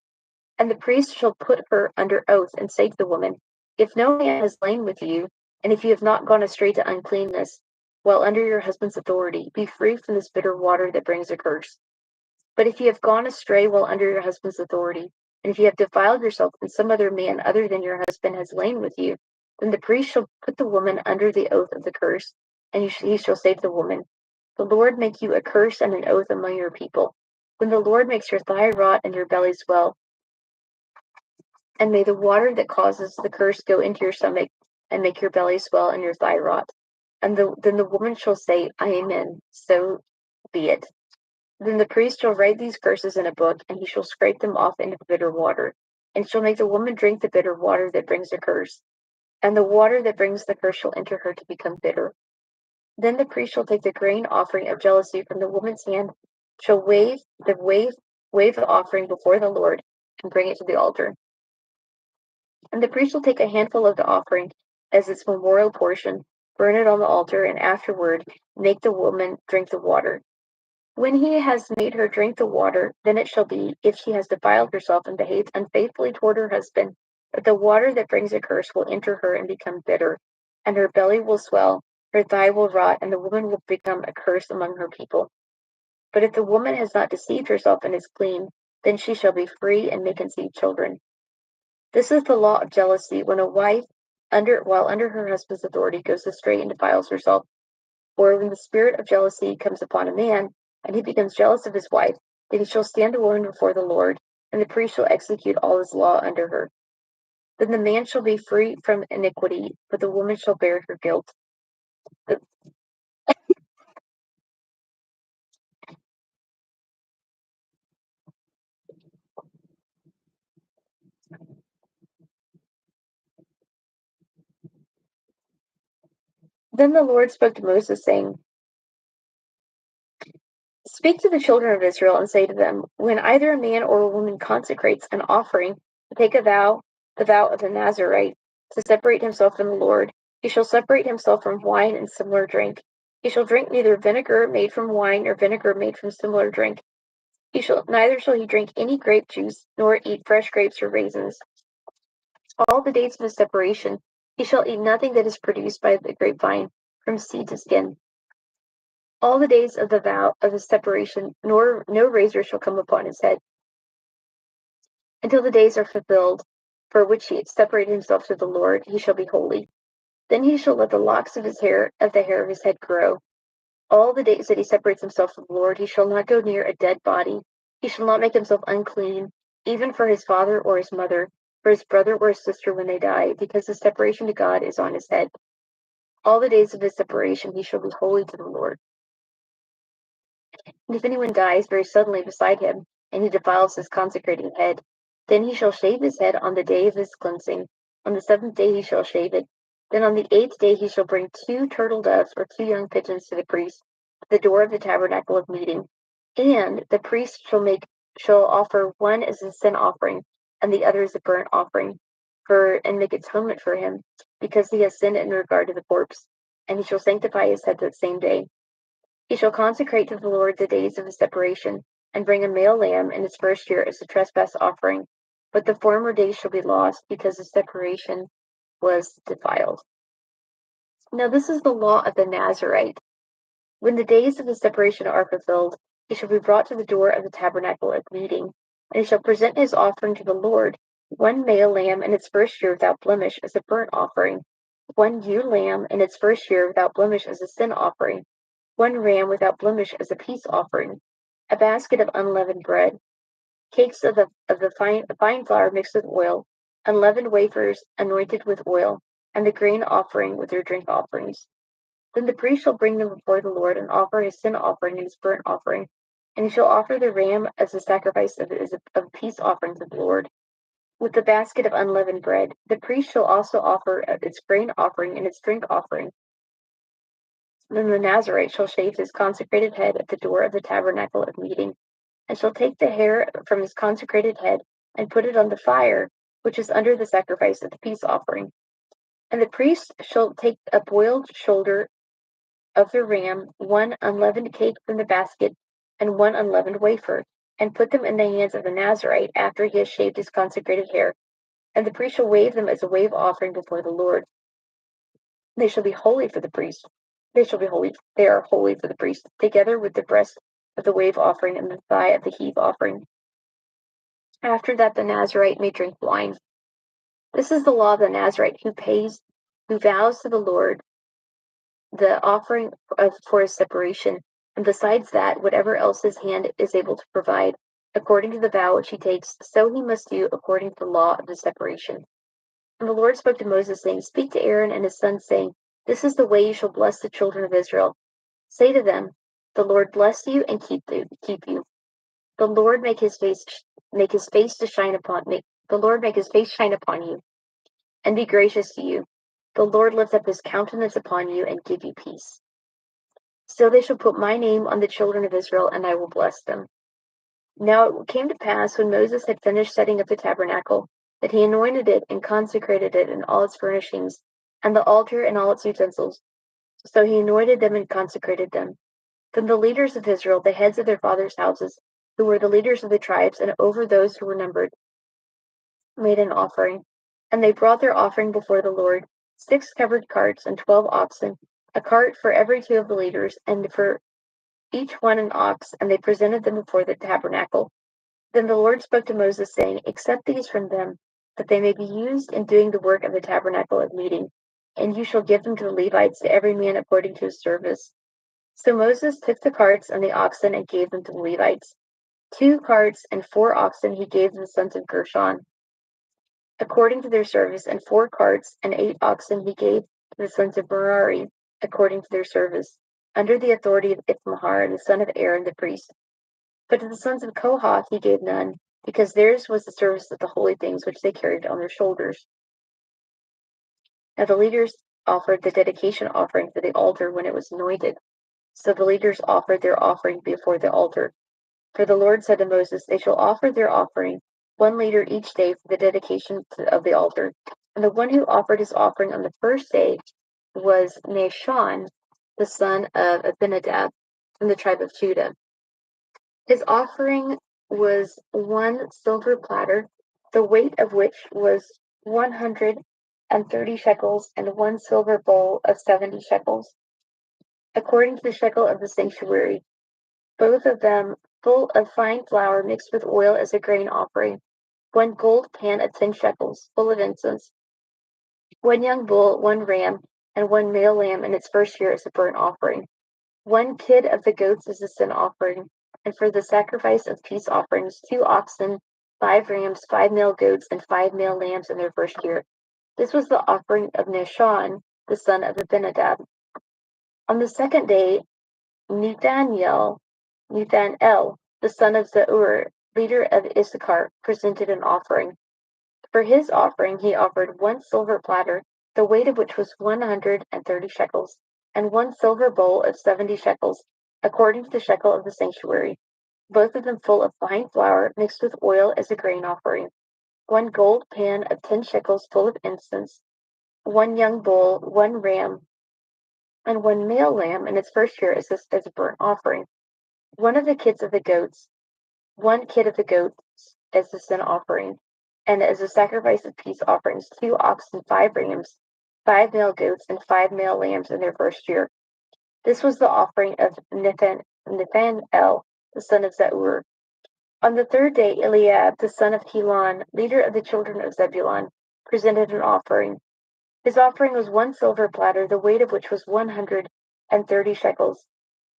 Speaker 1: And the priest shall put her under oath, and say to the woman, If no man has lain with you, and if you have not gone astray to uncleanness, while under your husband's authority, be free from this bitter water that brings a curse. But if you have gone astray while under your husband's authority, and if you have defiled yourself, and some other man other than your husband has lain with you, then the priest shall put the woman under the oath of the curse, and he shall say to the woman, The Lord make you a curse and an oath among your people. When the Lord makes your thigh rot and your belly swell, and may the water that causes the curse go into your stomach, and make your belly swell and your thigh rot. And then the woman shall say, Amen, so be it. Then the priest shall write these curses in a book, and he shall scrape them off into the bitter water, and shall make the woman drink the bitter water that brings a curse. And the water that brings the curse shall enter her to become bitter. Then the priest shall take the grain offering of jealousy from the woman's hand, shall wave the offering before the Lord, and bring it to the altar. And the priest shall take a handful of the offering as its memorial portion, burn it on the altar, and afterward make the woman drink the water. When he has made her drink the water, then it shall be, if she has defiled herself and behaved unfaithfully toward her husband, that the water that brings a curse will enter her and become bitter, and her belly will swell, her thigh will rot, and the woman will become a curse among her people. But if the woman has not deceived herself and is clean, then she shall be free and may conceive children. This is the law of jealousy, when a wife, while under her husband's authority, goes astray and defiles herself, or when the spirit of jealousy comes upon a man, and he becomes jealous of his wife, then he shall stand a woman before the Lord, and the priest shall execute all his law under her. Then the man shall be free from iniquity, but the woman shall bear her guilt. Then the Lord spoke to Moses, saying, Speak to the children of Israel and say to them, When either a man or a woman consecrates an offering to take a vow, the vow of the Nazarite, to separate himself from the Lord, he shall separate himself from wine and similar drink. He shall drink neither vinegar made from wine nor vinegar made from similar drink. Neither shall he drink any grape juice, nor eat fresh grapes or raisins. All the days of his separation, he shall eat nothing that is produced by the grapevine, from seed to skin. All the days of the vow of his separation, no razor shall come upon his head, until the days are fulfilled, for which he separated himself to the Lord, he shall be holy. Then he shall let the locks of the hair of his head grow. All the days that he separates himself from the Lord, he shall not go near a dead body. He shall not make himself unclean, even for his father or his mother, for his brother or his sister when they die, because his separation to God is on his head. All the days of his separation he shall be holy to the Lord. And if anyone dies very suddenly beside him, and he defiles his consecrating head, then he shall shave his head on the day of his cleansing. On the 7th day he shall shave it. Then on the 8th day he shall bring 2 turtle doves or 2 young pigeons to the priest, at the door of the tabernacle of meeting. And the priest shall offer one as a sin offering, and the other as a burnt offering, and make atonement for him, because he has sinned in regard to the corpse. And he shall sanctify his head that same day. He shall consecrate to the Lord the days of his separation, and bring a male lamb in its first year as a trespass offering. But the former days shall be lost, because the separation was defiled. Now this is the law of the Nazarite. When the days of his separation are fulfilled, he shall be brought to the door of the tabernacle of meeting, and he shall present his offering to the Lord, 1 male lamb in its first year without blemish as a burnt offering, 1 ewe lamb in its first year without blemish as a sin offering, 1 ram without blemish as a peace offering, a basket of unleavened bread, cakes of the fine flour mixed with oil, unleavened wafers anointed with oil, and the grain offering with their drink offerings. Then the priest shall bring them before the Lord and offer his sin offering and his burnt offering, and he shall offer the ram as a sacrifice of peace offering to the Lord, with the basket of unleavened bread. The priest shall also offer its grain offering and its drink offering. Then the Nazarite shall shave his consecrated head at the door of the tabernacle of meeting, and shall take the hair from his consecrated head and put it on the fire, which is under the sacrifice of the peace offering. And the priest shall take a boiled shoulder of the ram, 1 unleavened cake from the basket, and 1 unleavened wafer, and put them in the hands of the Nazarite after he has shaved his consecrated hair. And the priest shall wave them as a wave offering before the Lord. They shall be holy for the priest. They are holy for the priest, together with the breast of the wave offering and the thigh of the heave offering. After that, the Nazarite may drink wine. This is the law of the Nazarite who vows to the Lord the offering for his separation, and besides that, whatever else his hand is able to provide, according to the vow which he takes, so he must do according to the law of the separation. And the Lord spoke to Moses, saying, Speak to Aaron and his sons, saying, This is the way you shall bless the children of Israel. Say to them, The Lord bless you and keep you. The Lord make his face to shine upon me. The Lord make his face shine upon you and be gracious to you. The Lord lift up his countenance upon you and give you peace. So they shall put my name on the children of Israel, and I will bless them. Now it came to pass, when Moses had finished setting up the tabernacle, that he anointed it and consecrated it and all its furnishings, and the altar and all its utensils. So he anointed them and consecrated them. Then the leaders of Israel, the heads of their fathers' houses, who were the leaders of the tribes, and over those who were numbered, made an offering. And they brought their offering before the Lord, 6 covered carts and 12 oxen, a cart for every 2 of the leaders, and for each one an ox, and they presented them before the tabernacle. Then the Lord spoke to Moses, saying, Accept these from them, that they may be used in doing the work of the tabernacle of meeting, and you shall give them to the Levites, to every man according to his service. So Moses took the carts and the oxen and gave them to the Levites. 2 carts and 4 oxen he gave the sons of Gershon, according to their service, and 4 carts and 8 oxen he gave to the sons of Merari, according to their service, under the authority of Ithamar, the son of Aaron the priest. But to the sons of Kohath he gave none, because theirs was the service of the holy things which they carried on their shoulders. Now the leaders offered the dedication offering for the altar when it was anointed. So the leaders offered their offering before the altar. For the Lord said to Moses, they shall offer their offering, one leader each day for the dedication of the altar. And the one who offered his offering on the first day was Nahshon, the son of Abinadab, from the tribe of Judah. His offering was one silver platter, the weight of which was 130 shekels, and one silver bowl of 70 shekels, according to the shekel of the sanctuary, both of them full of fine flour mixed with oil as a grain offering, one gold pan of 10 shekels, full of incense, one young bull, one ram, and one male lamb in its first year as a burnt offering, one kid of the goats as a sin offering, and for the sacrifice of peace offerings, 2 oxen, 5 rams, 5 male goats, and 5 male lambs in their first year. This was the offering of Nahshon, the son of Abinadab. On the second day, Nethanel, the son of Zeur, leader of Issachar, presented an offering. For his offering he offered one silver platter, the weight of which was 130 shekels, and one silver bowl of 70 shekels, according to the shekel of the sanctuary, both of them full of fine flour mixed with oil as a grain offering, one gold pan of 10 shekels full of incense, one young bull, one ram, and one male lamb in its first year as a burnt offering, one of the kids of the goats, one kid of the goats as the sin offering, and as a sacrifice of peace offerings, 2 oxen, 5 rams, 5 male goats, and 5 male lambs in their first year. This was the offering of Nathanael, the son of Zeur. On the third day, Eliab, the son of Helon, leader of the children of Zebulun, presented an offering. His offering was one silver platter, the weight of which was 130 shekels,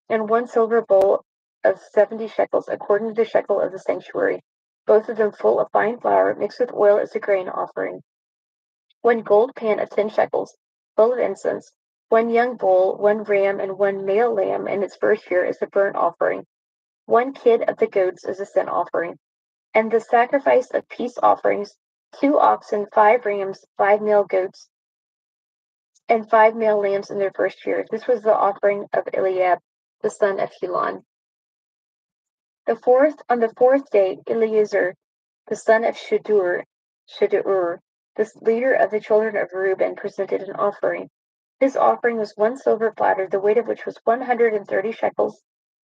Speaker 1: and one silver bowl of 70 shekels, according to the shekel of the sanctuary, both of them full of fine flour mixed with oil as a grain offering, one gold pan of 10 shekels, full of incense, one young bull, one ram, and one male lamb in its first year as a burnt offering, one kid of the goats as a sin offering, and the sacrifice of peace offerings, 2 oxen, 5 rams, 5 male goats, and 5 male lambs in their first year. This was the offering of Eliab, the son of Helon. On the fourth day, Eleazar, the son of Shedeur, the leader of the children of Reuben, presented an offering. His offering was one silver platter, the weight of which was 130 shekels,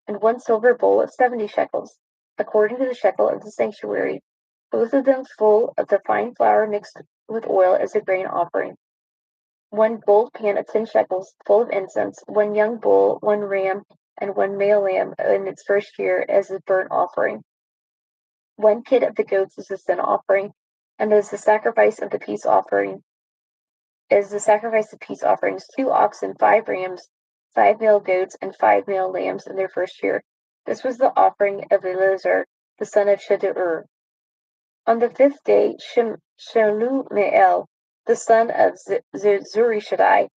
Speaker 1: and one silver bowl of 70 shekels, according to the shekel of the sanctuary, both of them full of the fine flour mixed with oil as a grain offering, one gold pan of 10 shekels, full of incense, one young bull, one ram, and one male lamb in its first year as a burnt offering, one kid of the goats as a sin offering, and as the sacrifice of peace offerings, 2 oxen, 5 rams, 5 male goats, and 5 male lambs in their first year. This was the offering of Eleazar, the son of Shedeur. On the fifth day, Shelumiel, the son of Zurishaddai,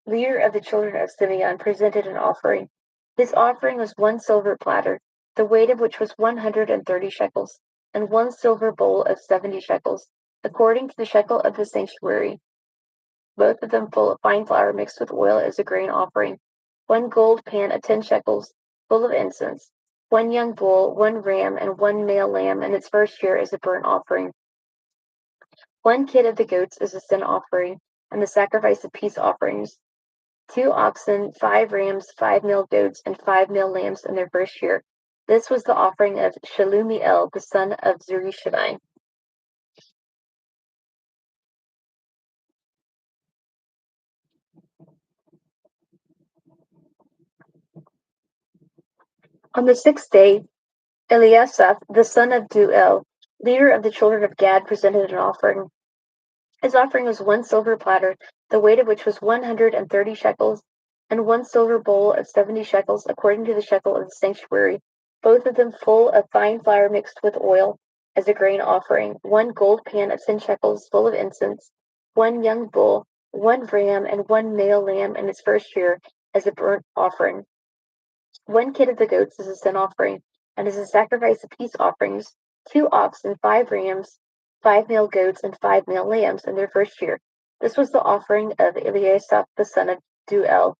Speaker 1: leader of the children of Simeon, presented an offering. His offering was one silver platter, the weight of which was 130 shekels, and one silver bowl of 70 shekels, according to the shekel of the sanctuary, both of them full of fine flour mixed with oil as a grain offering, one gold pan of 10 shekels, full of incense, one young bull, one ram, and one male lamb in its first year as a burnt offering, one kid of the goats as a sin offering, and the sacrifice of peace offerings, 2 oxen, 5 rams, 5 male goats, and 5 male lambs in their first year. This was the offering of Shelumiel, the son of Zurishaddai. On the sixth day, Eliasaph, the son of Duel, leader of the children of Gad, presented an offering. His offering was one silver platter, the weight of which was 130 shekels, and one silver bowl of 70 shekels, according to the shekel of the sanctuary, both of them full of fine flour mixed with oil as a grain offering, one gold pan of 10 shekels full of incense, one young bull, one ram, and one male lamb in its first year as a burnt offering, one kid of the goats as a sin offering, and as a sacrifice of peace offerings, 2 oxen, 5 rams, 5 male goats, and 5 male lambs in their first year. This was the offering of Eliasaph the son of Duel.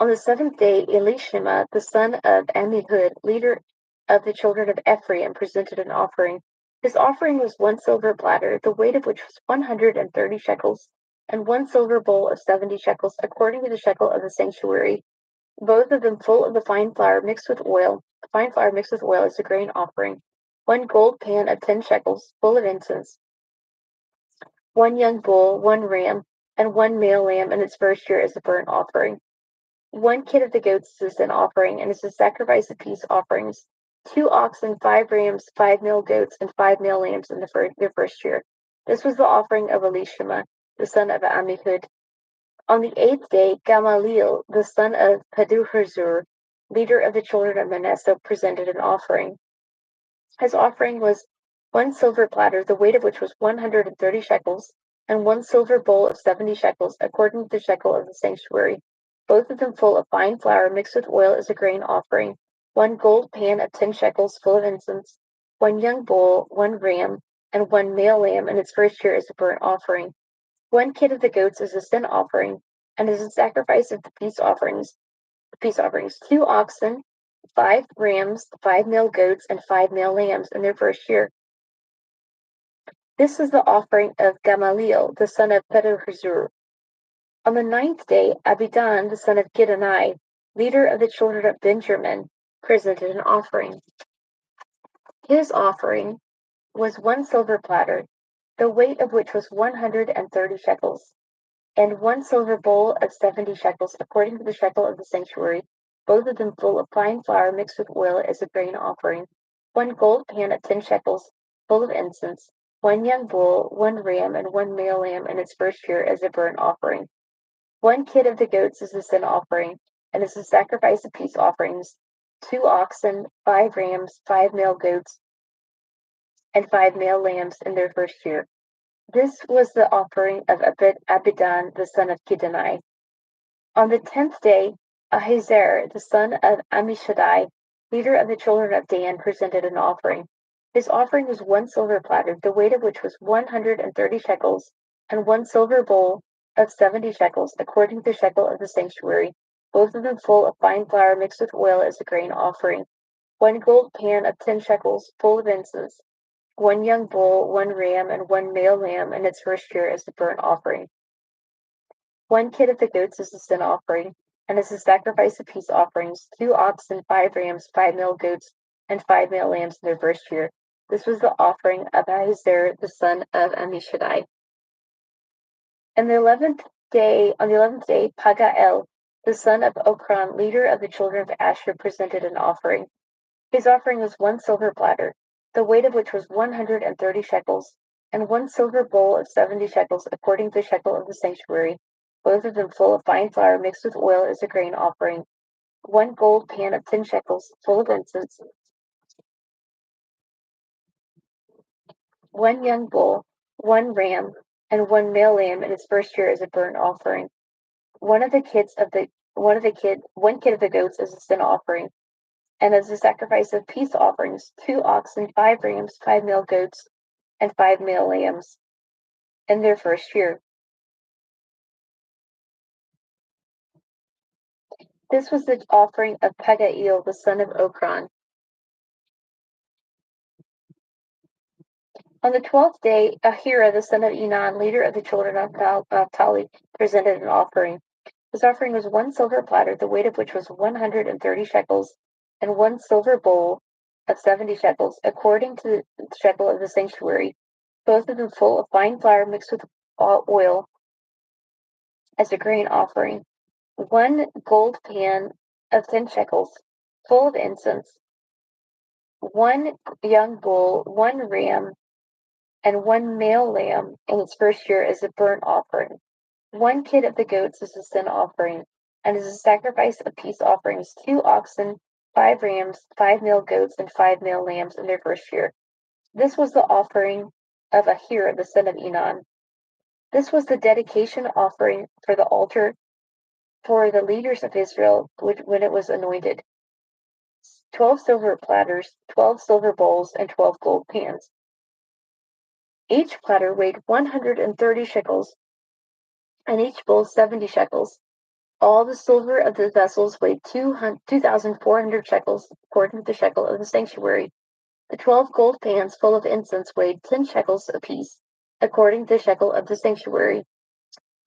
Speaker 1: On the seventh day, Elishama the son of Ammihud, leader of the children of Ephraim, presented an offering. His offering was one silver platter, the weight of which was 130 shekels, and one silver bowl of 70 shekels, according to the shekel of the sanctuary, both of them full of the fine flour mixed with oil. The fine flour mixed with oil is a grain offering. One gold pan of 10 shekels, full of incense. One young bull, one ram, and one male lamb in its first year as a burnt offering. One kid of the goats is an offering, and is a sacrifice of peace offerings. 2 oxen, 5 rams, 5 male goats, and 5 male lambs in their first year. This was the offering of Elishama, the son of Ammihud. On the eighth day, Gamaliel, the son of Paduhazur, leader of the children of Manasseh, presented an offering. His offering was one silver platter, the weight of which was 130 shekels, and one silver bowl of 70 shekels, according to the shekel of the sanctuary, both of them full of fine flour mixed with oil as a grain offering. One gold pan of 10 shekels, full of incense. One young bull, one ram, and one male lamb in its first year as a burnt offering. One kid of the goats as a sin offering, and as a sacrifice of the peace offerings. 2 oxen, 5 rams, 5 male goats, and 5 male lambs in their first year. This is the offering of Gamaliel, the son of Pedahzur. On the ninth day, Abidan, the son of Gidani, leader of the children of Benjamin, presented an offering. His offering was one silver platter, the weight of which was 130 shekels, and one silver bowl of 70 shekels, according to the shekel of the sanctuary, both of them full of fine flour mixed with oil as a grain offering. One gold pan of 10 shekels, full of incense. One young bull, one ram, and one male lamb in its first year as a burnt offering. One kid of the goats is a sin offering, and is a sacrifice of peace offerings. 2 oxen, 5 rams, 5 male goats, and 5 male lambs in their first year. This was the offering of Abidan, the son of Gidani. On the 10th day, Ahiezer, the son of Ammishaddai, leader of the children of Dan, presented an offering. His offering was one silver platter, the weight of which was 130 shekels, and one silver bowl of 70 shekels, according to the shekel of the sanctuary, both of them full of fine flour mixed with oil as a grain offering. One gold pan of 10 shekels, full of incense. One young bull, one ram, and one male lamb in its first year as the burnt offering. One kid of the goats is a sin offering, and as a sacrifice of peace offerings. 2 oxen, 5 rams, 5 male goats, and 5 male lambs in their first year. This was the offering of Ahiezer, the son of Ammishaddai. On the 11th day, Pagael, the son of Okran, leader of the children of Asher, presented an offering. His offering was one silver platter, the weight of which was 130 shekels, and one silver bowl of 70 shekels, according to the shekel of the sanctuary, both of them full of fine flour mixed with oil as a grain offering. One gold pan of 10 shekels, full of incense. One young bull, one ram, and one male lamb in its first year as a burnt offering. One kid of the goats as a sin offering, and as a sacrifice of peace offerings. 2 oxen, 5 rams, 5 male goats, and 5 male lambs in their first year. This was the offering of Pagael, the son of Okran. On the 12th day, Ahira, the son of Enan, leader of the children of Naphtali, presented an offering. His offering was one silver platter, the weight of which was 130 shekels, and one silver bowl of 70 shekels, according to the shekel of the sanctuary, both of them full of fine flour mixed with oil as a grain offering. One gold pan of 10 shekels, full of incense. One young bull, one ram, and one male lamb in its first year as a burnt offering. One kid of the goats as a sin offering, and as a sacrifice of peace offerings. 2 oxen, 5 rams, 5 male goats, and 5 male lambs in their first year. This was the offering of Ahira, the son of Enan. This was the dedication offering for the altar for the leaders of Israel when it was anointed. 12 silver platters, 12 silver bowls, and 12 gold pans. Each platter weighed 130 shekels, and each bowl 70 shekels. All the silver of the vessels weighed 2,400 shekels, according to the shekel of the sanctuary. The 12 gold pans full of incense weighed 10 shekels apiece, according to the shekel of the sanctuary.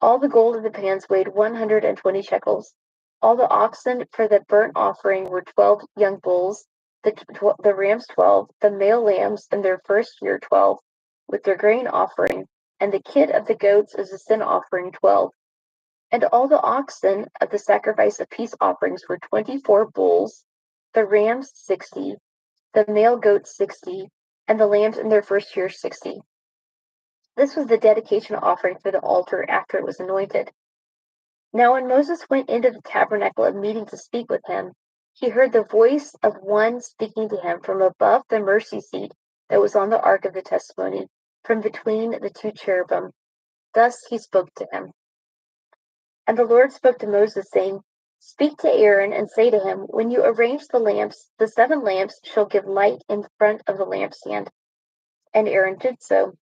Speaker 1: All the gold of the pans weighed 120 shekels. All the oxen for the burnt offering were 12 young bulls, the rams 12, the male lambs in their first year 12, with their grain offering, and the kid of the goats as a sin offering 12. And all the oxen of the sacrifice of peace offerings were 24 bulls, the rams 60, the male goats 60, and the lambs in their first year 60. This was the dedication offering for the altar after it was anointed. Now when Moses went into the tabernacle of meeting to speak with him, he heard the voice of one speaking to him from above the mercy seat that was on the ark of the testimony, from between the two cherubim. Thus he spoke to him. And the Lord spoke to Moses, saying, Speak to Aaron and say to him, When you arrange the lamps, the 7 lamps shall give light in front of the lampstand. And Aaron did so.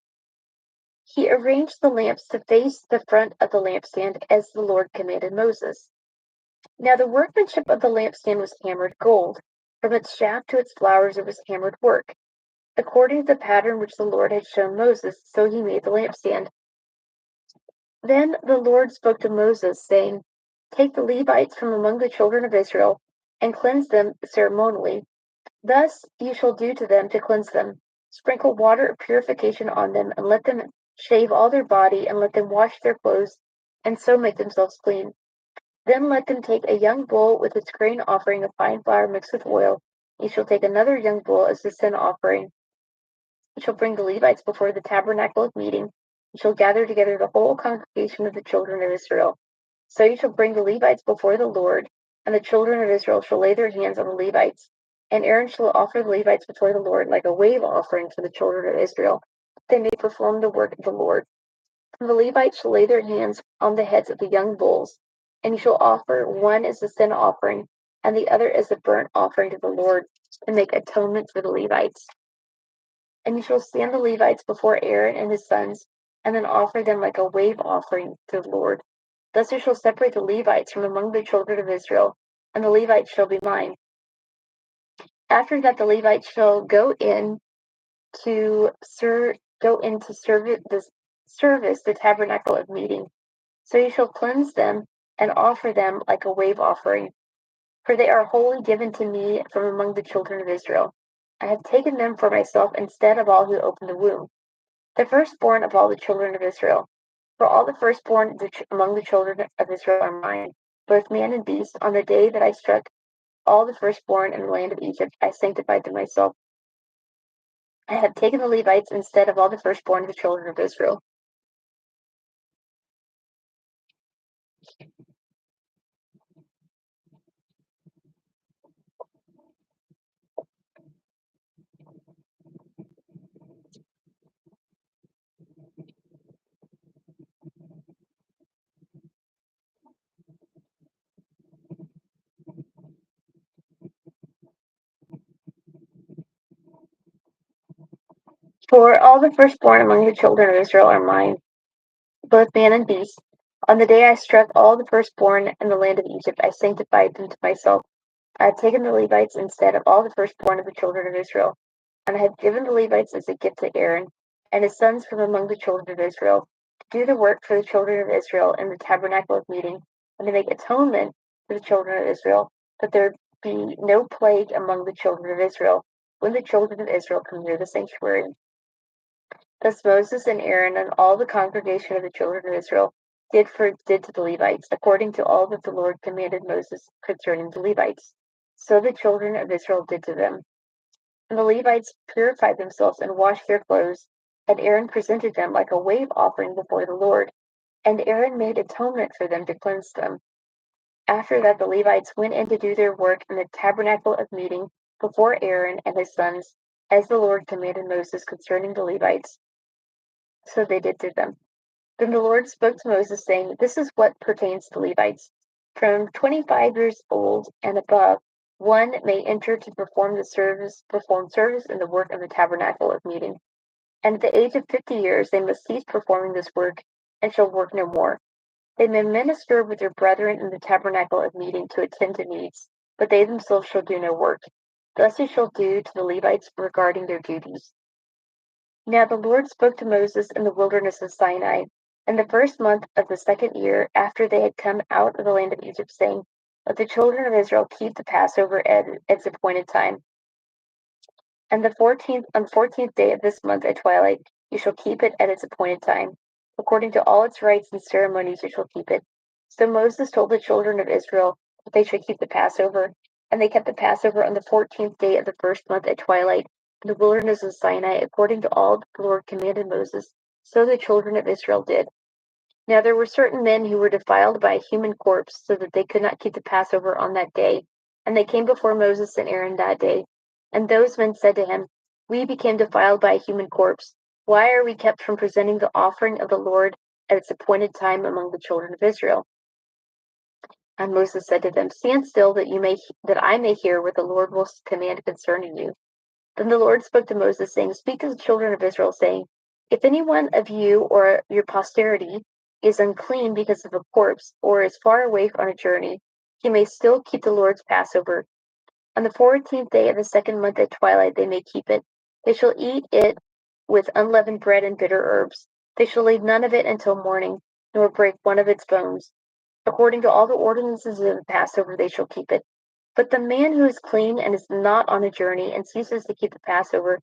Speaker 1: He arranged the lamps to face the front of the lampstand as the Lord commanded Moses. Now the workmanship of the lampstand was hammered gold. From its shaft to its flowers it was hammered work. According to the pattern which the Lord had shown Moses, so he made the lampstand. Then the Lord spoke to Moses, saying, Take the Levites from among the children of Israel, and cleanse them ceremonially. Thus you shall do to them to cleanse them. Sprinkle water of purification on them, and let them shave all their body, and let them wash their clothes, and so make themselves clean. Then let them take a young bull with its grain offering of fine flour mixed with oil. You shall take another young bull as a sin offering. You shall bring the Levites before the tabernacle of meeting. You shall gather together the whole congregation of the children of Israel. So you shall bring the Levites before the Lord, and the children of Israel shall lay their hands on the Levites. And Aaron shall offer the Levites before the Lord like a wave offering for the children of Israel, that they may perform the work of the Lord. And the Levites shall lay their hands on the heads of the young bulls, and you shall offer one as a sin offering, and the other as a burnt offering to the Lord, to make atonement for the Levites. And you shall stand the Levites before Aaron and his sons, and then offer them like a wave offering to the Lord. Thus you shall separate the Levites from among the children of Israel, and the Levites shall be mine. After that the Levites shall go in to service the tabernacle of meeting. So you shall cleanse them and offer them like a wave offering, for they are wholly given to me from among the children of Israel. I have taken them for myself instead of all who open the womb, the firstborn of all the children of Israel. For all the firstborn among the children of Israel are mine, both man and beast. On the day that I struck all the firstborn in the land of Egypt, I sanctified them myself. I have taken the Levites instead of all the firstborn of the children of Israel. For all the firstborn among the children of Israel are mine, both man and beast. On the day I struck all the firstborn in the land of Egypt, I sanctified them to myself. I have taken the Levites instead of all the firstborn of the children of Israel, and I have given the Levites as a gift to Aaron and his sons from among the children of Israel, to do the work for the children of Israel in the tabernacle of meeting, and to make atonement for the children of Israel, that there be no plague among the children of Israel, when the children of Israel come near the sanctuary. Thus Moses and Aaron and all the congregation of the children of Israel did to the Levites, according to all that the Lord commanded Moses concerning the Levites. So the children of Israel did to them. And the Levites purified themselves and washed their clothes, and Aaron presented them like a wave offering before the Lord. And Aaron made atonement for them to cleanse them. After that the Levites went in to do their work in the tabernacle of meeting before Aaron and his sons, as the Lord commanded Moses concerning the Levites. So they did to them. Then the Lord spoke to Moses, saying, This is what pertains to Levites. From 25 years old and above, one may enter to perform service in the work of the tabernacle of meeting. And at the age of 50 years, they must cease performing this work and shall work no more. They may minister with their brethren in the tabernacle of meeting to attend to needs, but they themselves shall do no work. Thus you shall do to the Levites regarding their duties. Now the Lord spoke to Moses in the wilderness of Sinai in the first month of the second year after they had come out of the land of Egypt, saying, Let the children of Israel keep the Passover at its appointed time. And on the 14th day of this month at twilight, you shall keep it at its appointed time. According to all its rites and ceremonies, you shall keep it. So Moses told the children of Israel that they should keep the Passover. And they kept the Passover on the 14th day of the first month at twilight in the wilderness of Sinai, according to all the Lord commanded Moses. So the children of Israel did. Now there were certain men who were defiled by a human corpse, so that they could not keep the Passover on that day. And they came before Moses and Aaron that day. And those men said to him, We became defiled by a human corpse. Why are we kept from presenting the offering of the Lord at its appointed time among the children of Israel? And Moses said to them, Stand still, that I may hear what the Lord will command concerning you. Then the Lord spoke to Moses, saying, Speak to the children of Israel, saying, If any one of you or your posterity is unclean because of a corpse, or is far away on a journey, he may still keep the Lord's Passover. On the 14th day of the second month at twilight they may keep it. They shall eat it with unleavened bread and bitter herbs. They shall leave none of it until morning, nor break one of its bones. According to all the ordinances of the Passover they shall keep it. But the man who is clean and is not on a journey and ceases to keep the Passover,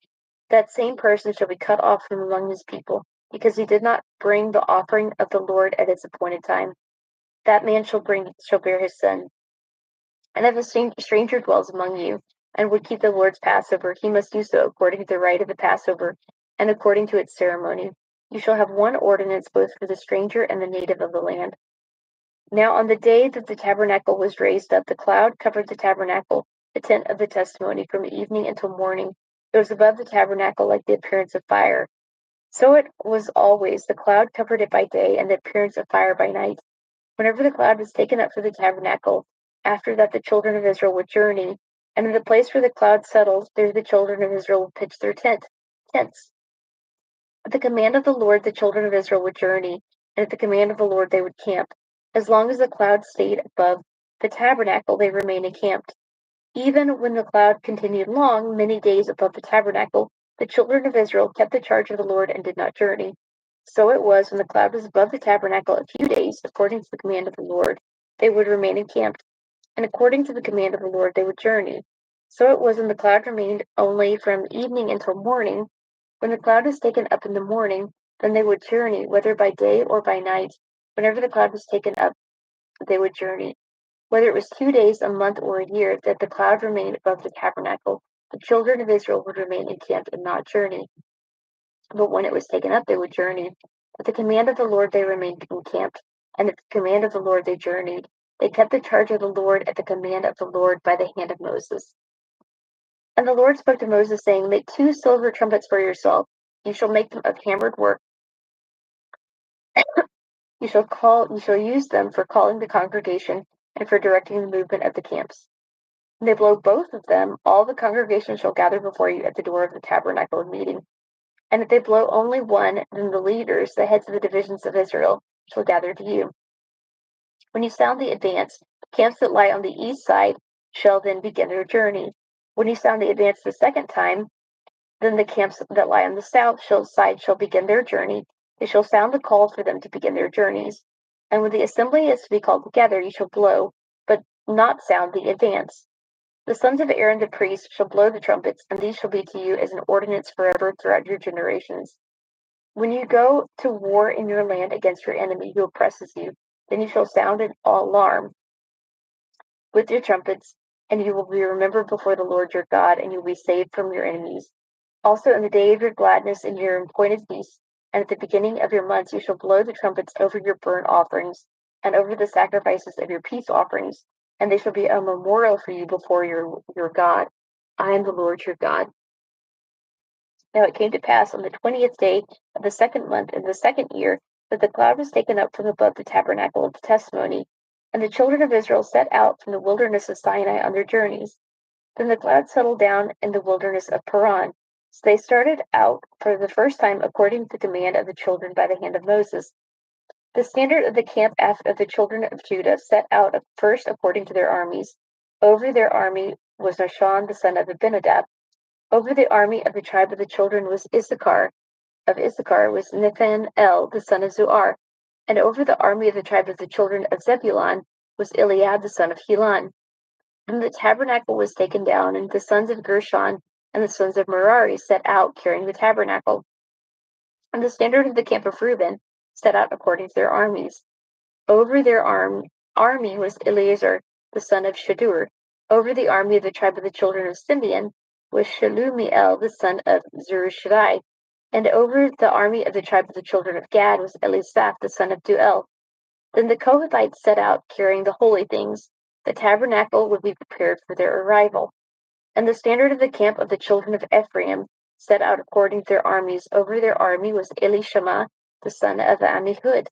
Speaker 1: that same person shall be cut off from among his people, because he did not bring the offering of the Lord at its appointed time. That man shall bear his son. And if a stranger dwells among you, and would keep the Lord's Passover, he must do so according to the rite of the Passover, and according to its ceremony. You shall have one ordinance both for the stranger and the native of the land. Now on the day that the tabernacle was raised up, the cloud covered the tabernacle, the tent of the testimony, from evening until morning. It was above the tabernacle like the appearance of fire. So it was always. The cloud covered it by day, and the appearance of fire by night. Whenever the cloud was taken up for the tabernacle, after that the children of Israel would journey, and in the place where the cloud settled, there the children of Israel would pitch their tents. At the command of the Lord, the children of Israel would journey, and at the command of the Lord, they would camp. As long as the cloud stayed above the tabernacle, they remained encamped. Even when the cloud continued long, many days above the tabernacle, the children of Israel kept the charge of the Lord and did not journey. So it was when the cloud was above the tabernacle a few days, according to the command of the Lord, they would remain encamped, and according to the command of the Lord, they would journey. So it was when the cloud remained only from evening until morning. When the cloud was taken up in the morning, then they would journey, whether by day or by night. Whenever the cloud was taken up, they would journey. Whether it was 2 days, a month, or a year, that the cloud remained above the tabernacle, the children of Israel would remain encamped and not journey. But when it was taken up, they would journey. At the command of the Lord, they remained encamped, and at the command of the Lord, they journeyed. They kept the charge of the Lord at the command of the Lord by the hand of Moses. And the Lord spoke to Moses, saying, Make 2 silver trumpets for yourself. You shall make them of hammered work. You shall use them for calling the congregation and for directing the movement of the camps. When they blow both of them, all the congregation shall gather before you at the door of the tabernacle of meeting. And if they blow only one, then the leaders, the heads of the divisions of Israel, shall gather to you. When you sound the advance, camps that lie on the east side shall then begin their journey. When you sound the advance the second time, then the camps that lie on the side shall begin their journey. They shall sound the call for them to begin their journeys. And when the assembly is to be called together, you shall blow, but not sound the advance. The sons of Aaron the priest shall blow the trumpets, and these shall be to you as an ordinance forever throughout your generations. When you go to war in your land against your enemy who oppresses you, then you shall sound an alarm with your trumpets, and you will be remembered before the Lord your God, and you will be saved from your enemies. Also, in the day of your gladness and your appointed feasts, and at the beginning of your months, you shall blow the trumpets over your burnt offerings and over the sacrifices of your peace offerings, and they shall be a memorial for you before your God. I am the Lord your God. Now it came to pass on the 20th day of the second month in the second year that the cloud was taken up from above the tabernacle of the testimony, and the children of Israel set out from the wilderness of Sinai on their journeys. Then the cloud settled down in the wilderness of Paran. So they started out for the first time according to the command of the children by the hand of Moses. The standard of the camp of the children of Judah set out first according to their armies. Over their army was Nahshon the son of Abinadab. Over the army of the tribe of the children was Issachar. Of Issachar was Nathanael the son of Zuar. And over the army of the tribe of the children of Zebulun was Eliab the son of Helon. And the tabernacle was taken down, and the sons of Gershon and the sons of Merari set out carrying the tabernacle. And the standard of the camp of Reuben set out according to their armies. Over their army was Eleazar, the son of Shadur. Over the army of the tribe of the children of Simeon was Shelumiel, the son of Zurishaddai. And over the army of the tribe of the children of Gad was Elisaph, the son of Duel. Then the Kohathites set out carrying the holy things. The tabernacle would be prepared for their arrival. And the standard of the camp of the children of Ephraim set out according to their armies. Over their army was Elishama, the son of Ammihud.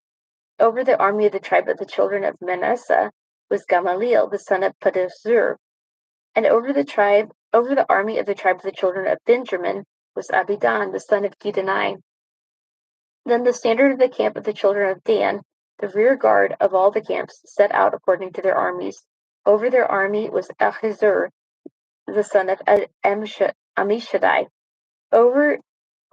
Speaker 1: Over the army of the tribe of the children of Manasseh was Gamaliel, the son of Pedahzur. And over the army of the tribe of the children of Benjamin was Abidan, the son of Gidani. Then the standard of the camp of the children of Dan, the rear guard of all the camps, set out according to their armies. Over their army was Ahizur, the son of Ammishaddai. Over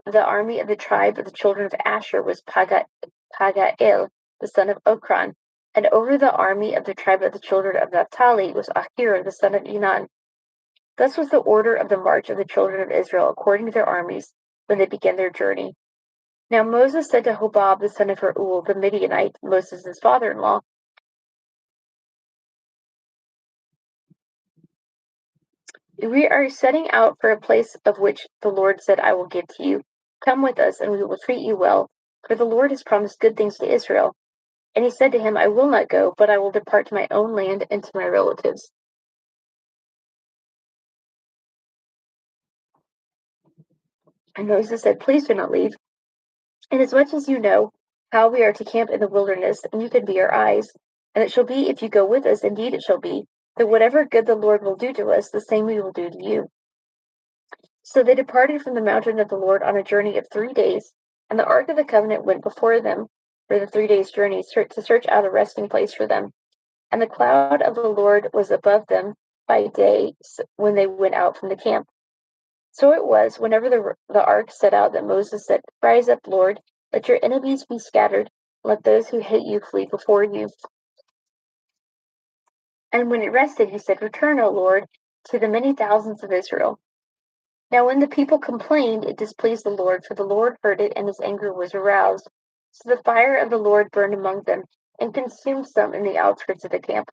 Speaker 1: the army of the tribe of the children of Asher was Pagael, the son of Okran. And over the army of the tribe of the children of Naphtali was Ahir, the son of Enan. Thus was the order of the march of the children of Israel according to their armies when they began their journey. Now Moses said to Hobab, the son of Reuel, the Midianite, Moses' father-in-law, "We are setting out for a place of which the Lord said, I will give to you. Come with us, and we will treat you well, for the Lord has promised good things to Israel." And he said to him, "I will not go, but I will depart to my own land and to my relatives." And Moses said, "Please do not leave. Inasmuch as you know how we are to camp in the wilderness, and you can be our eyes. And it shall be, if you go with us, indeed it shall be, that whatever good the Lord will do to us, the same we will do to you." So they departed from the mountain of the Lord on a journey of 3 days, and the ark of the covenant went before them for the 3 days' journey to search out a resting place for them. And the cloud of the Lord was above them by day when they went out from the camp. So it was, whenever the ark set out, that Moses said, "Rise up, Lord, let your enemies be scattered, let those who hate you flee before you." And when it rested, he said, "Return, O Lord, to the many thousands of Israel." Now when the people complained, it displeased the Lord, for the Lord heard it, and his anger was aroused. So the fire of the Lord burned among them, and consumed some in the outskirts of the camp.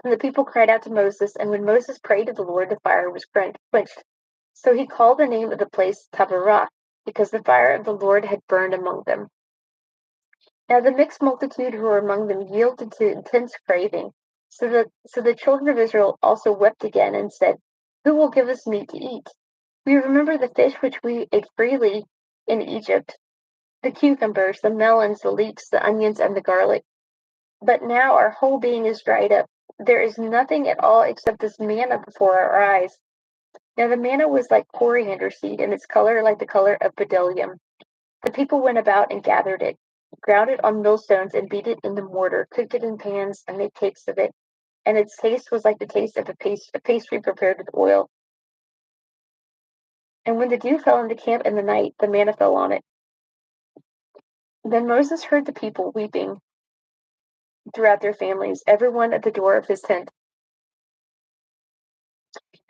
Speaker 1: And the people cried out to Moses, and when Moses prayed to the Lord, the fire was quenched. So he called the name of the place Taberah, because the fire of the Lord had burned among them. Now the mixed multitude who were among them yielded to intense craving. So the children of Israel also wept again and said, "Who will give us meat to eat? We remember the fish which we ate freely in Egypt, the cucumbers, the melons, the leeks, the onions, and the garlic. But now our whole being is dried up. There is nothing at all except this manna before our eyes." Now the manna was like coriander seed, and its color like the color of bdellium. The people went about and gathered it, ground it on millstones, and beat it in the mortar, cooked it in pans, and made cakes of it. And its taste was like the taste of a pastry prepared with oil. And when the dew fell in the camp in the night, the manna fell on it. Then Moses heard the people weeping throughout their families, every one at the door of his tent.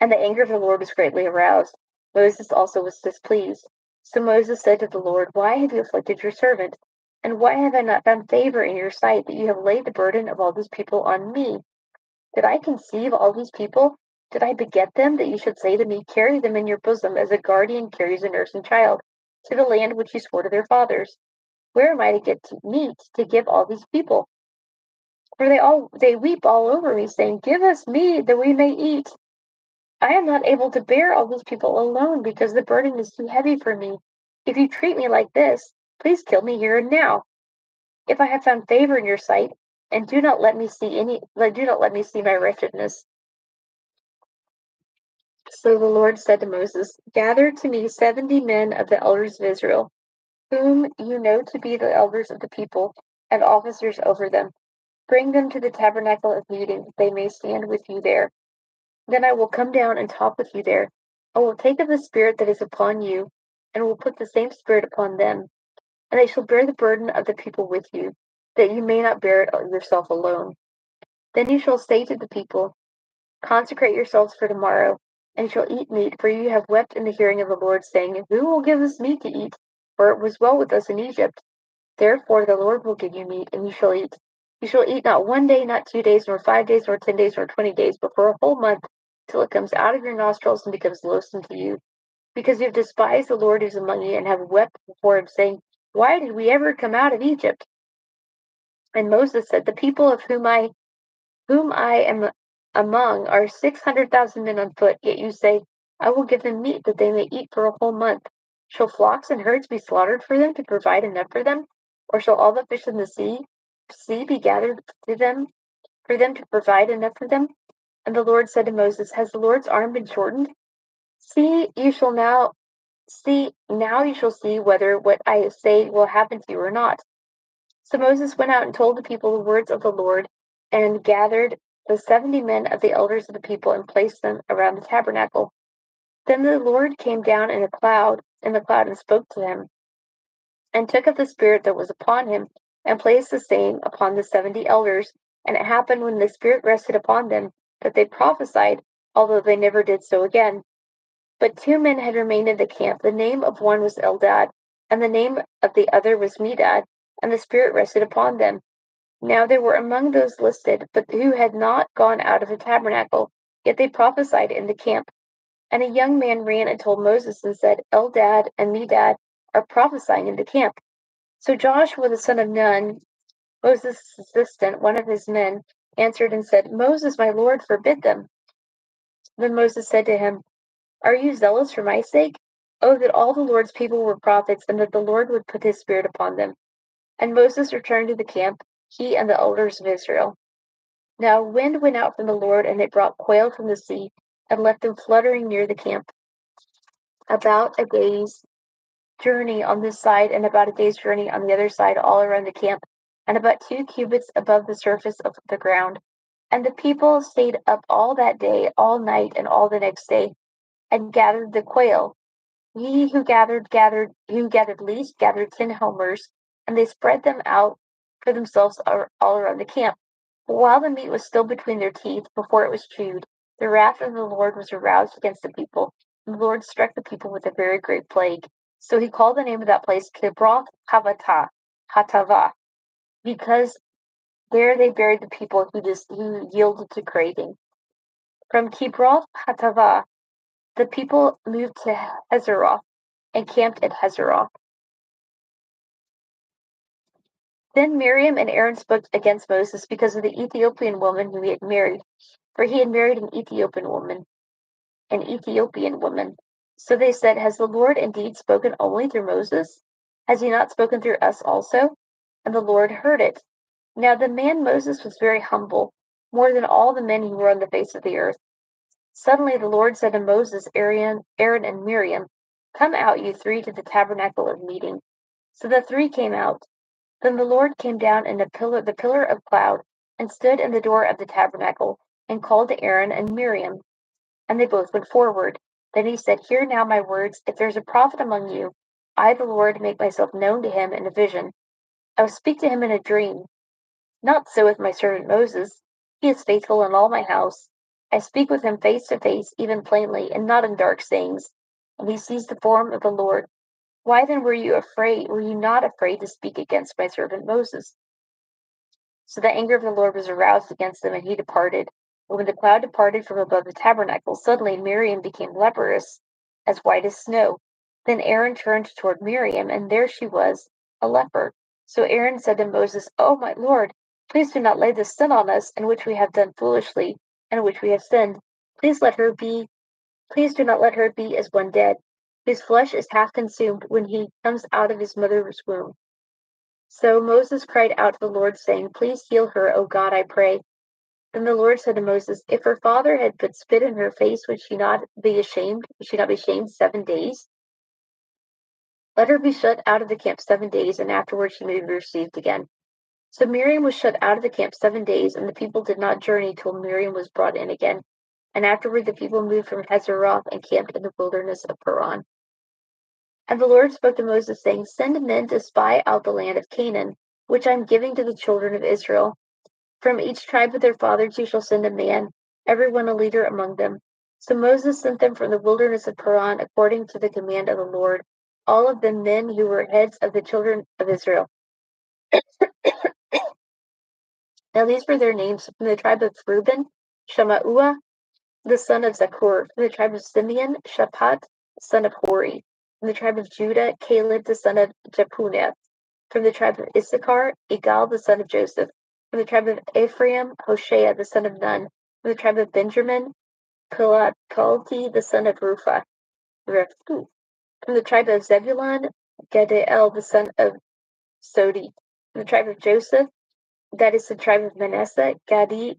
Speaker 1: And the anger of the Lord was greatly aroused. Moses also was displeased. So Moses said to the Lord, "Why have you afflicted your servant? And why have I not found favor in your sight that you have laid the burden of all these people on me? Did I conceive all these people? Did I beget them, that you should say to me, 'Carry them in your bosom as a guardian carries a nursing child, to the land which you swore to their fathers'? Where am I to get meat to give all these people? For they weep all over me, saying, 'Give us meat that we may eat.' I am not able to bear all these people alone, because the burden is too heavy for me. If you treat me like this, please kill me here and now. If I have found favor in your sight, and do not let me see my wretchedness." So the Lord said to Moses, "Gather to me 70 men of the elders of Israel, whom you know to be the elders of the people, and officers over them. Bring them to the tabernacle of meeting, that they may stand with you there. Then I will come down and talk with you there. I will take of the Spirit that is upon you, and will put the same Spirit upon them. And they shall bear the burden of the people with you, that you may not bear it yourself alone. Then you shall say to the people, consecrate yourselves for tomorrow, and you shall eat meat, for you have wept in the hearing of the Lord, saying, who will give us meat to eat? For it was well with us in Egypt. Therefore the Lord will give you meat, and you shall eat. You shall eat not 1 day, not 2 days, nor 5 days, nor 10 days, nor 20 days, but for a whole month, till it comes out of your nostrils and becomes loathsome to you. Because you have despised the Lord who is among you, and have wept before him, saying, why did we ever come out of Egypt? And Moses said, the people of whom I am among are 600,000 men on foot, yet you say, I will give them meat that they may eat for a whole month. Shall flocks and herds be slaughtered for them to provide enough for them? Or shall all the fish in the sea be gathered to them for them to provide enough for them? And the Lord said to Moses, has the Lord's arm been shortened? Now you shall see whether what I say will happen to you or not. So Moses went out and told the people the words of the Lord, and gathered the 70 men of the elders of the people and placed them around the tabernacle. Then the Lord came down in the cloud, and spoke to him, and took of the Spirit that was upon him, and placed the same upon the 70 elders. And it happened when the Spirit rested upon them, that they prophesied, although they never did so again. But 2 men had remained in the camp. The name of one was Eldad, and the name of the other was Medad, and the Spirit rested upon them. Now they were among those listed, but who had not gone out of the tabernacle, yet they prophesied in the camp. And a young man ran and told Moses and said, Eldad and Medad are prophesying in the camp. So Joshua the son of Nun, Moses' assistant, one of his men, answered and said, Moses, my lord, forbid them. Then Moses said to him, are you zealous for my sake? Oh, that all the Lord's people were prophets, and that the Lord would put his Spirit upon them. And Moses returned to the camp, he and the elders of Israel. Now a wind went out from the Lord, and it brought quail from the sea, and left them fluttering near the camp, about a day's journey on this side, and about a day's journey on the other side, all around the camp, and about 2 cubits above the surface of the ground. And the people stayed up all that day, all night, and all the next day, and gathered the quail. He who gathered least gathered 10 homers, and they spread them out for themselves all around the camp. But while the meat was still between their teeth, before it was chewed, the wrath of the Lord was aroused against the people, and the Lord struck the people with a very great plague. So he called the name of that place Kibroth Hatava, because there they buried the people who yielded to craving. From Kibroth Hatava, the people moved to Hazeroth and camped at Hazeroth. Then Miriam and Aaron spoke against Moses because of the Ethiopian woman who he had married, for he had married an Ethiopian woman. So they said, has the Lord indeed spoken only through Moses? Has he not spoken through us also? And the Lord heard it. Now the man Moses was very humble, more than all the men who were on the face of the earth. Suddenly the Lord said to Moses, Aaron, and Miriam, come out, you 3, to the tabernacle of meeting. So the 3 came out. Then the Lord came down in the pillar of cloud, and stood in the door of the tabernacle, and called to Aaron and Miriam. And they both went forward. Then he said, hear now my words. If there is a prophet among you, I, the Lord, make myself known to him in a vision. I will speak to him in a dream. Not so with my servant Moses. He is faithful in all my house. I speak with him face to face, even plainly, and not in dark sayings. And he sees the form of the Lord. Why then were you afraid? Were you not afraid to speak against my servant Moses? So the anger of the Lord was aroused against them, and he departed. And when the cloud departed from above the tabernacle, suddenly Miriam became leprous, as white as snow. Then Aaron turned toward Miriam, and there she was, a leper. So Aaron said to Moses, oh, my Lord, please do not lay this sin on us, in which we have done foolishly, and in which we have sinned. Please do not let her be as one dead, whose flesh is half consumed when he comes out of his mother's womb. So Moses cried out to the Lord, saying, please heal her, O God, I pray. Then the Lord said to Moses, if her father had put spit in her face, would she not be ashamed? Would she not be ashamed 7 days? Let her be shut out of the camp 7 days, and afterwards she may be received again. So Miriam was shut out of the camp 7 days, and the people did not journey till Miriam was brought in again. And afterward the people moved from Hazeroth and camped in the wilderness of Paran. And the Lord spoke to Moses, saying, Send men to spy out the land of Canaan, which I am giving to the children of Israel. From each tribe of their fathers you shall send a man, every one a leader among them. So Moses sent them from the wilderness of Paran according to the command of the Lord, all of them men who were heads of the children of Israel. Now these were their names: from the tribe of Reuben, Shemauah, the son of Zakur; from the tribe of Simeon, Shaphat, son of Hori; from the tribe of Judah, Caleb, the son of Jephunneh; from the tribe of Issachar, Igal, the son of Joseph; from the tribe of Ephraim, Hoshea, the son of Nun; from the tribe of Benjamin, Pilatalti, the son of Rupha; from the tribe of Zebulun, Gadiel, the son of Sodi; from the tribe of Joseph, that is the tribe of Manasseh, Gadi,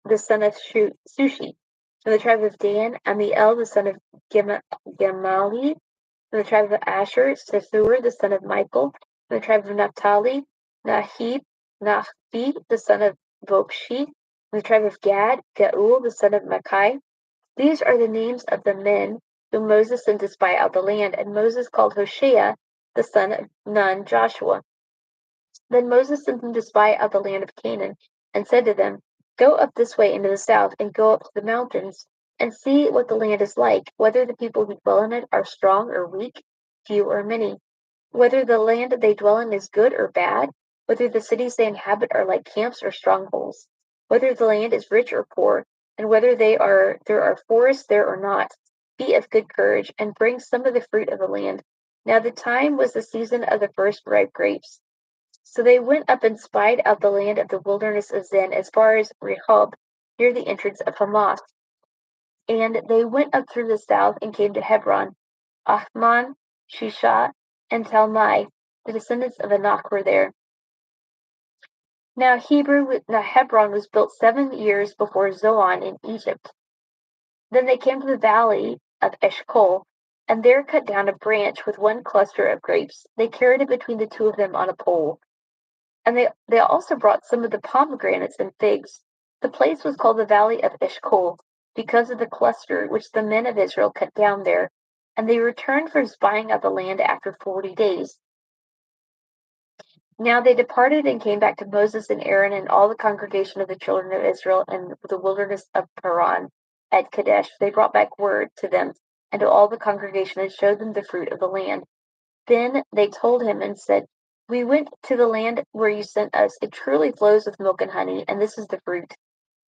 Speaker 1: the son of Sushi; from the tribe of Dan, Amiel, the son of Gemali; from the tribe of Asher, Sethur, the son of Michael; from the tribe of Naphtali, Nahib, Nahbi, the son of Vokshi; from the tribe of Gad, Gaul, the son of Makai. These are the names of the men whom Moses sent to spy out the land, and Moses called Hoshea, the son of Nun, Joshua. Then Moses sent them to spy out the land of Canaan, and said to them, Go up this way into the south, and go up to the mountains, and see what the land is like, whether the people who dwell in it are strong or weak, few or many, whether the land they dwell in is good or bad, whether the cities they inhabit are like camps or strongholds, whether the land is rich or poor, and whether there are forests there or not. Be of good courage, and bring some of the fruit of the land. Now the time was the season of the first ripe grapes. So they went up and spied out the land of the wilderness of Zin as far as Rehob, near the entrance of Hamath. And they went up through the south and came to Hebron. Ahman, Shisha, and Talmai, the descendants of Anak, were there. Now Hebron was built 7 years before Zoan in Egypt. Then they came to the valley of Eshcol, and there cut down a branch with one cluster of grapes. They carried it between the two of them on a pole. And they also brought some of the pomegranates and figs. The place was called the Valley of Eshcol, because of the cluster which the men of Israel cut down there. And they returned from spying out the land after 40 days. Now they departed and came back to Moses and Aaron and all the congregation of the children of Israel in the wilderness of Paran at Kadesh. They brought back word to them and to all the congregation and showed them the fruit of the land. Then they told him and said, We went to the land where you sent us. It truly flows with milk and honey, and this is the fruit.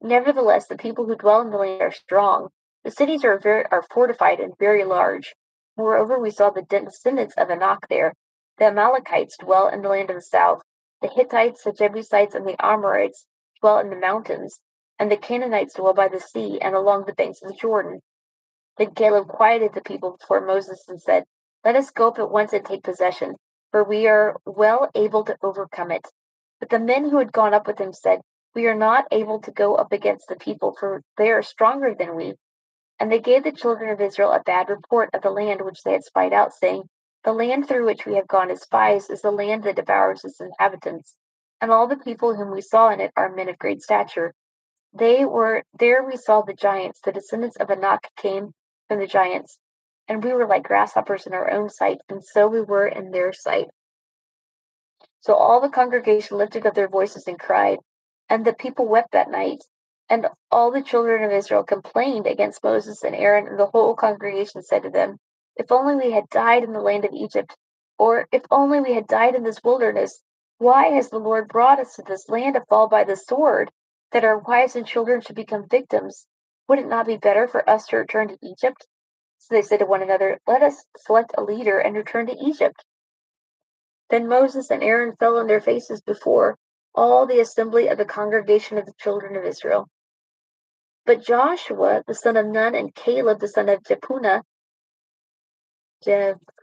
Speaker 1: Nevertheless, the people who dwell in the land are strong. The cities are fortified and very large. Moreover, we saw the descendants of Anak there. The Amalekites dwell in the land of the south. The Hittites, the Jebusites, and the Amorites dwell in the mountains. And the Canaanites dwell by the sea and along the banks of the Jordan. Then Caleb quieted the people before Moses and said, Let us go up at once and take possession, for we are well able to overcome it. But the men who had gone up with him said, We are not able to go up against the people, for they are stronger than we. And they gave the children of Israel a bad report of the land which they had spied out, saying, The land through which we have gone as spies is the land that devours its inhabitants. And all the people whom we saw in it are men of great stature. There we saw the giants, the descendants of Anak came from the giants, and we were like grasshoppers in our own sight, and so we were in their sight. So all the congregation lifted up their voices and cried, and the people wept that night. And all the children of Israel complained against Moses and Aaron, and the whole congregation said to them, If only we had died in the land of Egypt, or if only we had died in this wilderness. Why has the Lord brought us to this land to fall by the sword, that our wives and children should become victims? Would it not be better for us to return to Egypt? So they said to one another, Let us select a leader and return to Egypt. Then Moses and Aaron fell on their faces before all the assembly of the congregation of the children of Israel. But Joshua, the son of Nun, and Caleb, the son of Jephunneh,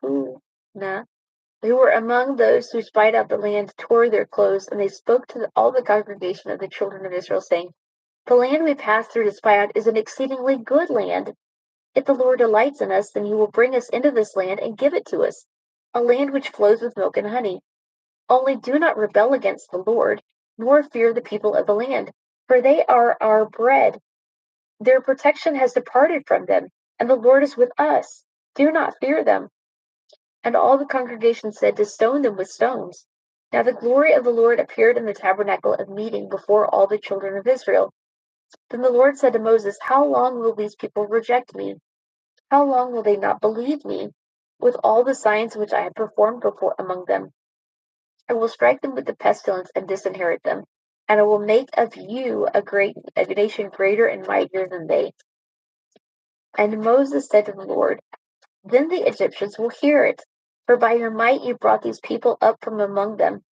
Speaker 1: who were among those who spied out the land, tore their clothes, and they spoke to all the congregation of the children of Israel, saying, The land we passed through to spy out is an exceedingly good land. If the Lord delights in us, then he will bring us into this land and give it to us, a land which flows with milk and honey. Only do not rebel against the Lord, nor fear the people of the land, for they are our bread. Their protection has departed from them, and the Lord is with us. Do not fear them." And all the congregation said to stone them with stones. Now the glory of the Lord appeared in the tabernacle of meeting before all the children of Israel. Then the Lord said to Moses, "How long will these people reject me? How long will they not believe me with all the signs which I have performed before among them? I will strike them with the pestilence and disinherit them, and I will make of you a nation greater and mightier than they." And Moses said to the Lord, "Then the Egyptians will hear it, for by your might you brought these people up from among them,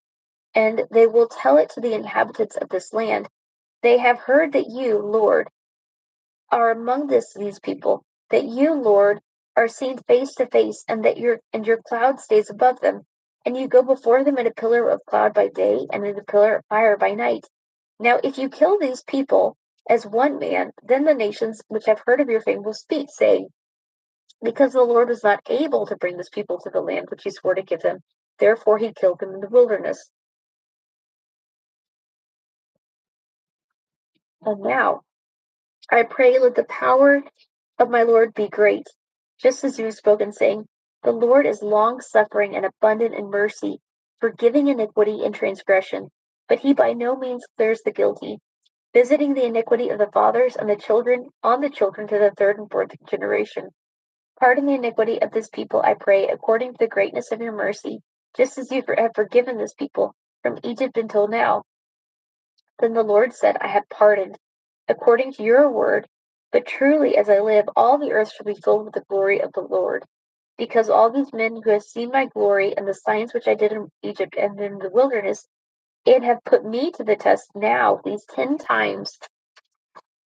Speaker 1: and they will tell it to the inhabitants of this land. They have heard that you, Lord, are among these people, that you, Lord, are seen face to face, and that your cloud stays above them, and you go before them in a pillar of cloud by day and in a pillar of fire by night. Now if you kill these people as one man, then the nations which have heard of your fame will speak, saying, because the Lord was not able to bring this people to the land which he swore to give them, therefore he killed them in the wilderness. And now I pray, let the power of my Lord be great, just as you have spoken, saying, the Lord is long suffering and abundant in mercy, forgiving iniquity and transgression, but he by no means clears the guilty, visiting the iniquity of the fathers and the children on the children to the third and fourth generation. Pardon the iniquity of this people, I pray, according to the greatness of your mercy, just as you have forgiven this people from Egypt until now. Then the Lord said, I have pardoned, according to your word, but truly as I live, all the earth shall be filled with the glory of the Lord. Because all these men who have seen my glory and the signs which I did in Egypt and in the wilderness, and have put me to the test now these 10 times,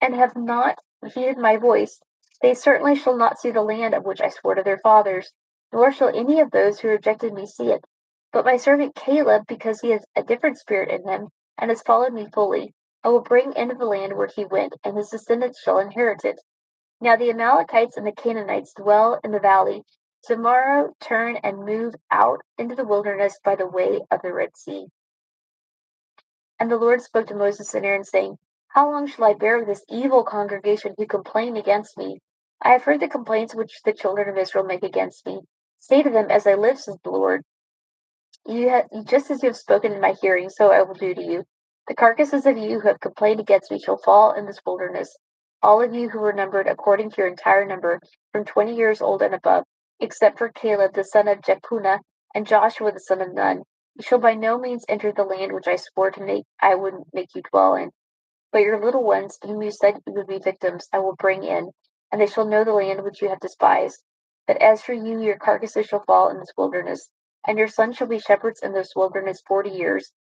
Speaker 1: and have not heeded my voice, they certainly shall not see the land of which I swore to their fathers, nor shall any of those who rejected me see it. But my servant Caleb, because he has a different spirit in him, and has followed me fully, I will bring into the land where he went, and his descendants shall inherit it. Now the Amalekites and the Canaanites dwell in the valley. Tomorrow turn and move out into the wilderness by the way of the Red Sea. And the Lord spoke to Moses and Aaron, saying, how long shall I bear this evil congregation who complain against me? I have heard the complaints which the children of Israel make against me. Say to them, as I live, says the Lord, just as you have spoken in my hearing, so I will do to you. The carcasses of you who have complained against me shall fall in this wilderness. All of you who were numbered according to your entire number, from 20 years old and above, except for Caleb the son of Jephunneh and Joshua the son of Nun, you shall by no means enter the land which I swore to make I would make you dwell in. But your little ones, whom you said would be victims, I will bring in, and they shall know the land which you have despised. But as for you, your carcasses shall fall in this wilderness, and your sons shall be shepherds in this wilderness 40 years,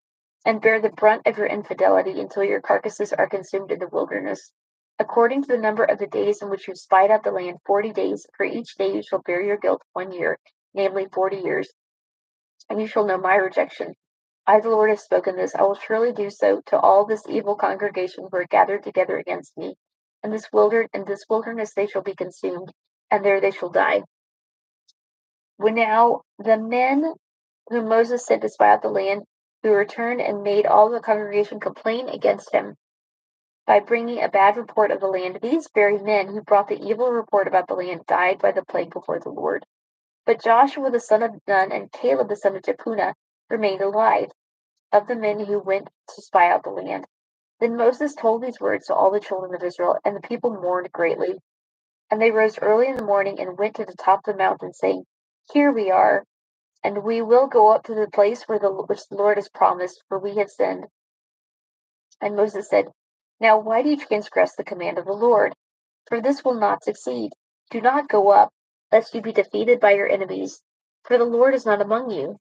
Speaker 1: and bear the brunt of your infidelity until your carcasses are consumed in the wilderness. According to the number of the days in which you spied out the land, 40 days, for each day you shall bear your guilt 1 year, namely 40 years, and you shall know my rejection. I, the Lord, have spoken this. I will surely do so to all this evil congregation who are gathered together against me. In this wilderness they shall be consumed, and there they shall die. When now the men whom Moses sent to spy out the land, who returned and made all the congregation complain against him by bringing a bad report of the land, these very men who brought the evil report about the land died by the plague before the Lord. But Joshua the son of Nun and Caleb the son of Jephunneh remained alive, of the men who went to spy out the land. Then Moses told these words to all the children of Israel, and the people mourned greatly. And they rose early in the morning and went to the top of the mountain, saying, here we are, and we will go up to the place which the Lord has promised, for we have sinned. And Moses said, now why do you transgress the command of the Lord? For this will not succeed. Do not go up, lest you be defeated by your enemies, for the Lord is not among you.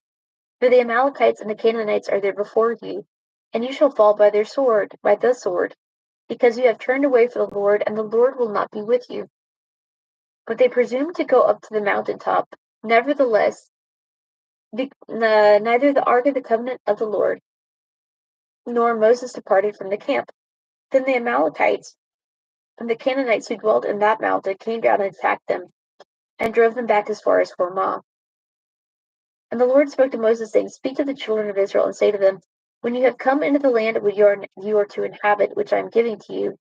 Speaker 1: For the Amalekites and the Canaanites are there before you, and you shall fall by the sword, because you have turned away from the Lord, and the Lord will not be with you. But they presumed to go up to the mountain top. Nevertheless, neither the ark of the covenant of the Lord nor Moses departed from the camp. Then the Amalekites and the Canaanites who dwelt in that mountain came down and attacked them, and drove them back as far as Hormah. And the Lord spoke to Moses, saying, Speak to the children of Israel, and say to them, When you have come into the land which you are to inhabit, which I am giving to you,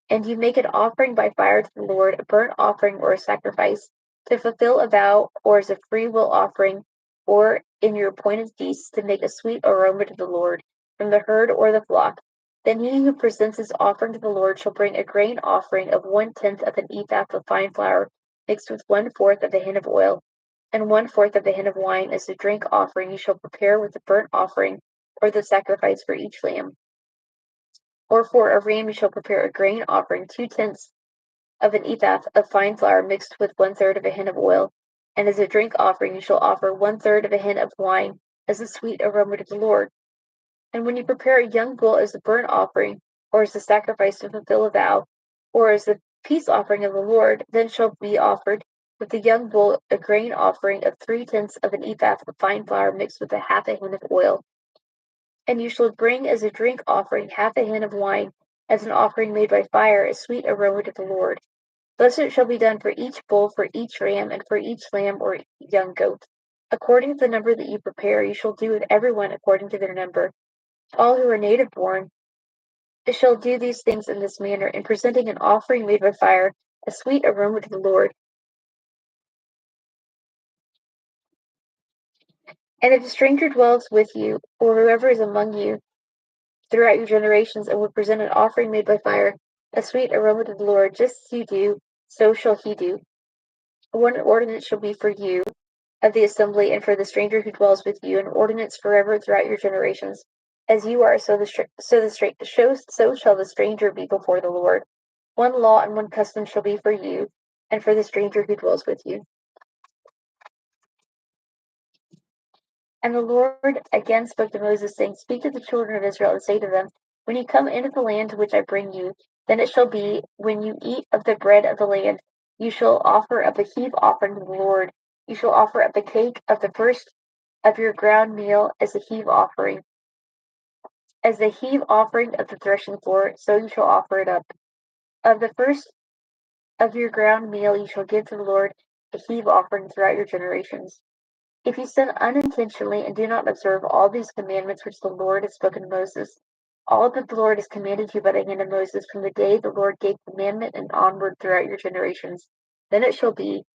Speaker 1: and you make an offering by fire to the Lord, a burnt offering or a sacrifice, to fulfill a vow, or as a free will offering, or in your appointed feasts, to make a sweet aroma to the Lord, from the herd or the flock, then he who presents his offering to the Lord shall bring a grain offering of 1/10 of an ephah of fine flour, mixed with 1/4 of a hin of oil, and 1/4 of a hin of wine as a drink offering. You shall prepare with the burnt offering or the sacrifice for each lamb. Or for a ram you shall prepare a grain offering, 2/10 of an ephah of fine flour mixed with 1/3 of a hin of oil, and as a drink offering you shall offer 1/3 of a hin of wine as a sweet aroma to the Lord. And when you prepare a young bull as a burnt offering, or as a sacrifice to fulfill a vow, or as a peace offering of the Lord, then shall be offered with the young bull a grain offering of 3/10 of an ephah of fine flour mixed with a half a hin of oil. And you shall bring as a drink offering half a hin of wine as an offering made by fire, a sweet aroma to the Lord. Thus it shall be done for each bull, for each ram, and for each lamb or young goat. According to the number that you prepare, you shall do with everyone according to their number. All who are native born shall do these things in this manner, in presenting an offering made by fire, a sweet aroma to the Lord. And if a stranger dwells with you, or whoever is among you throughout your generations, and would present an offering made by fire, a sweet aroma to the Lord, just as you do, so shall he do. One ordinance shall be for you of the assembly, and for the stranger who dwells with you, an ordinance forever throughout your generations. As you are, so shall the stranger be before the Lord. One law and one custom shall be for you, and for the stranger who dwells with you. And the Lord again spoke to Moses, saying, Speak to the children of Israel, and say to them, When you come into the land to which I bring you, then it shall be, when you eat of the bread of the land, you shall offer up a heave offering to the Lord. You shall offer up a cake of the first of your ground meal as a heave offering. As the heave offering of the threshing floor, so you shall offer it up. Of the first of your ground meal you shall give to the Lord a heave offering throughout your generations. If you sin unintentionally and do not observe all these commandments which the Lord has spoken to Moses, all that the Lord has commanded you by the hand of Moses from the day the Lord gave commandment and onward throughout your generations, then it shall be,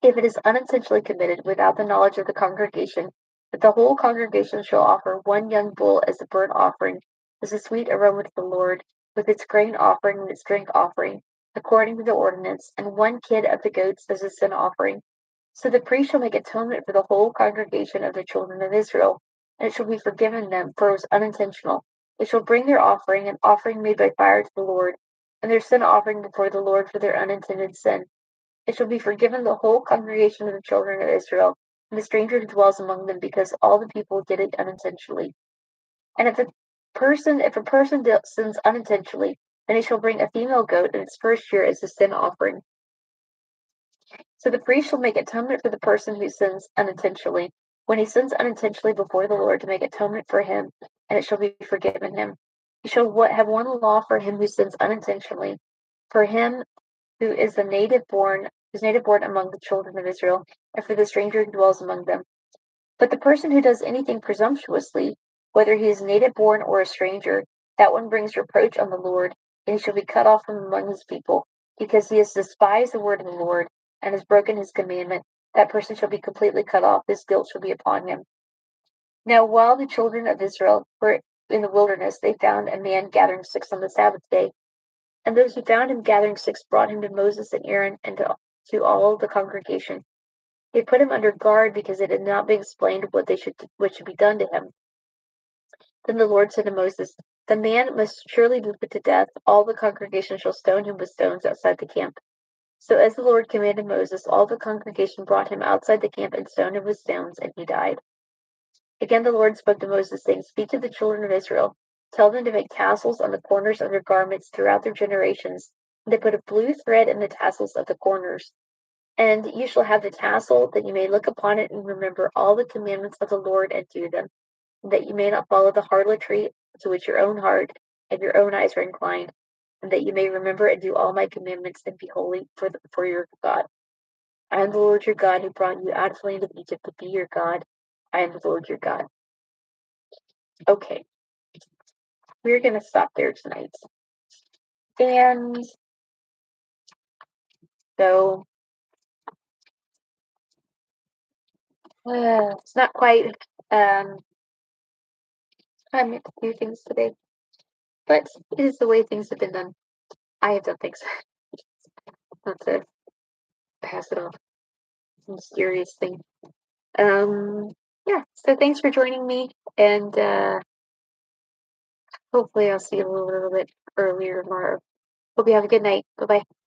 Speaker 1: if it is unintentionally committed without the knowledge of the congregation, that the whole congregation shall offer one young bull as a burnt offering, as a sweet aroma to the Lord, with its grain offering and its drink offering, according to the ordinance, and one kid of the goats as a sin offering. So the priest shall make atonement for the whole congregation of the children of Israel, and it shall be forgiven them, for it was unintentional. They shall bring their offering, an offering made by fire to the Lord, and their sin offering before the Lord for their unintended sin. It shall be forgiven the whole congregation of the children of Israel, and the stranger who dwells among them, because all the people did it unintentionally. And if a person sins unintentionally, then he shall bring a female goat in its first year as a sin offering. So the priest shall make atonement for the person who sins unintentionally, when he sins unintentionally before the Lord, to make atonement for him, and it shall be forgiven him. He shall have one law for him who sins unintentionally, for him who is native born among the children of Israel, and for the stranger who dwells among them. But the person who does anything presumptuously, whether he is native born or a stranger, that one brings reproach on the Lord, and he shall be cut off from among his people, because he has despised the word of the Lord, and has broken his commandment. That person shall be completely cut off, his guilt shall be upon him. Now while the children of Israel were in the wilderness, they found a man gathering sticks on the Sabbath day. And those who found him gathering sticks brought him to Moses and Aaron and to all the congregation. They put him under guard because it had not been explained what should be done to him. Then the Lord said to Moses, The man must surely be put to death. All the congregation shall stone him with stones outside the camp. So as the Lord commanded Moses, all the congregation brought him outside the camp and stoned him with stones, and he died. Again the Lord spoke to Moses, saying, Speak to the children of Israel. Tell them to make tassels on the corners of their garments throughout their generations, and to put a blue thread in the tassels of the corners. And you shall have the tassel, that you may look upon it and remember all the commandments of the Lord and do them, and that you may not follow the harlotry to which your own heart and your own eyes are inclined, and that you may remember and do all my commandments and be holy for your God. I am the Lord your God who brought you out of the land of Egypt to be your God. I am the Lord your God. Okay, we're going to stop there tonight. And so it's not quite time to do things today, but it is the way things have been done. I have done things. Not to pass it off. Mysterious thing. Yeah, so thanks for joining me, and hopefully I'll see you a little bit earlier tomorrow. Hope you have a good night. Bye bye.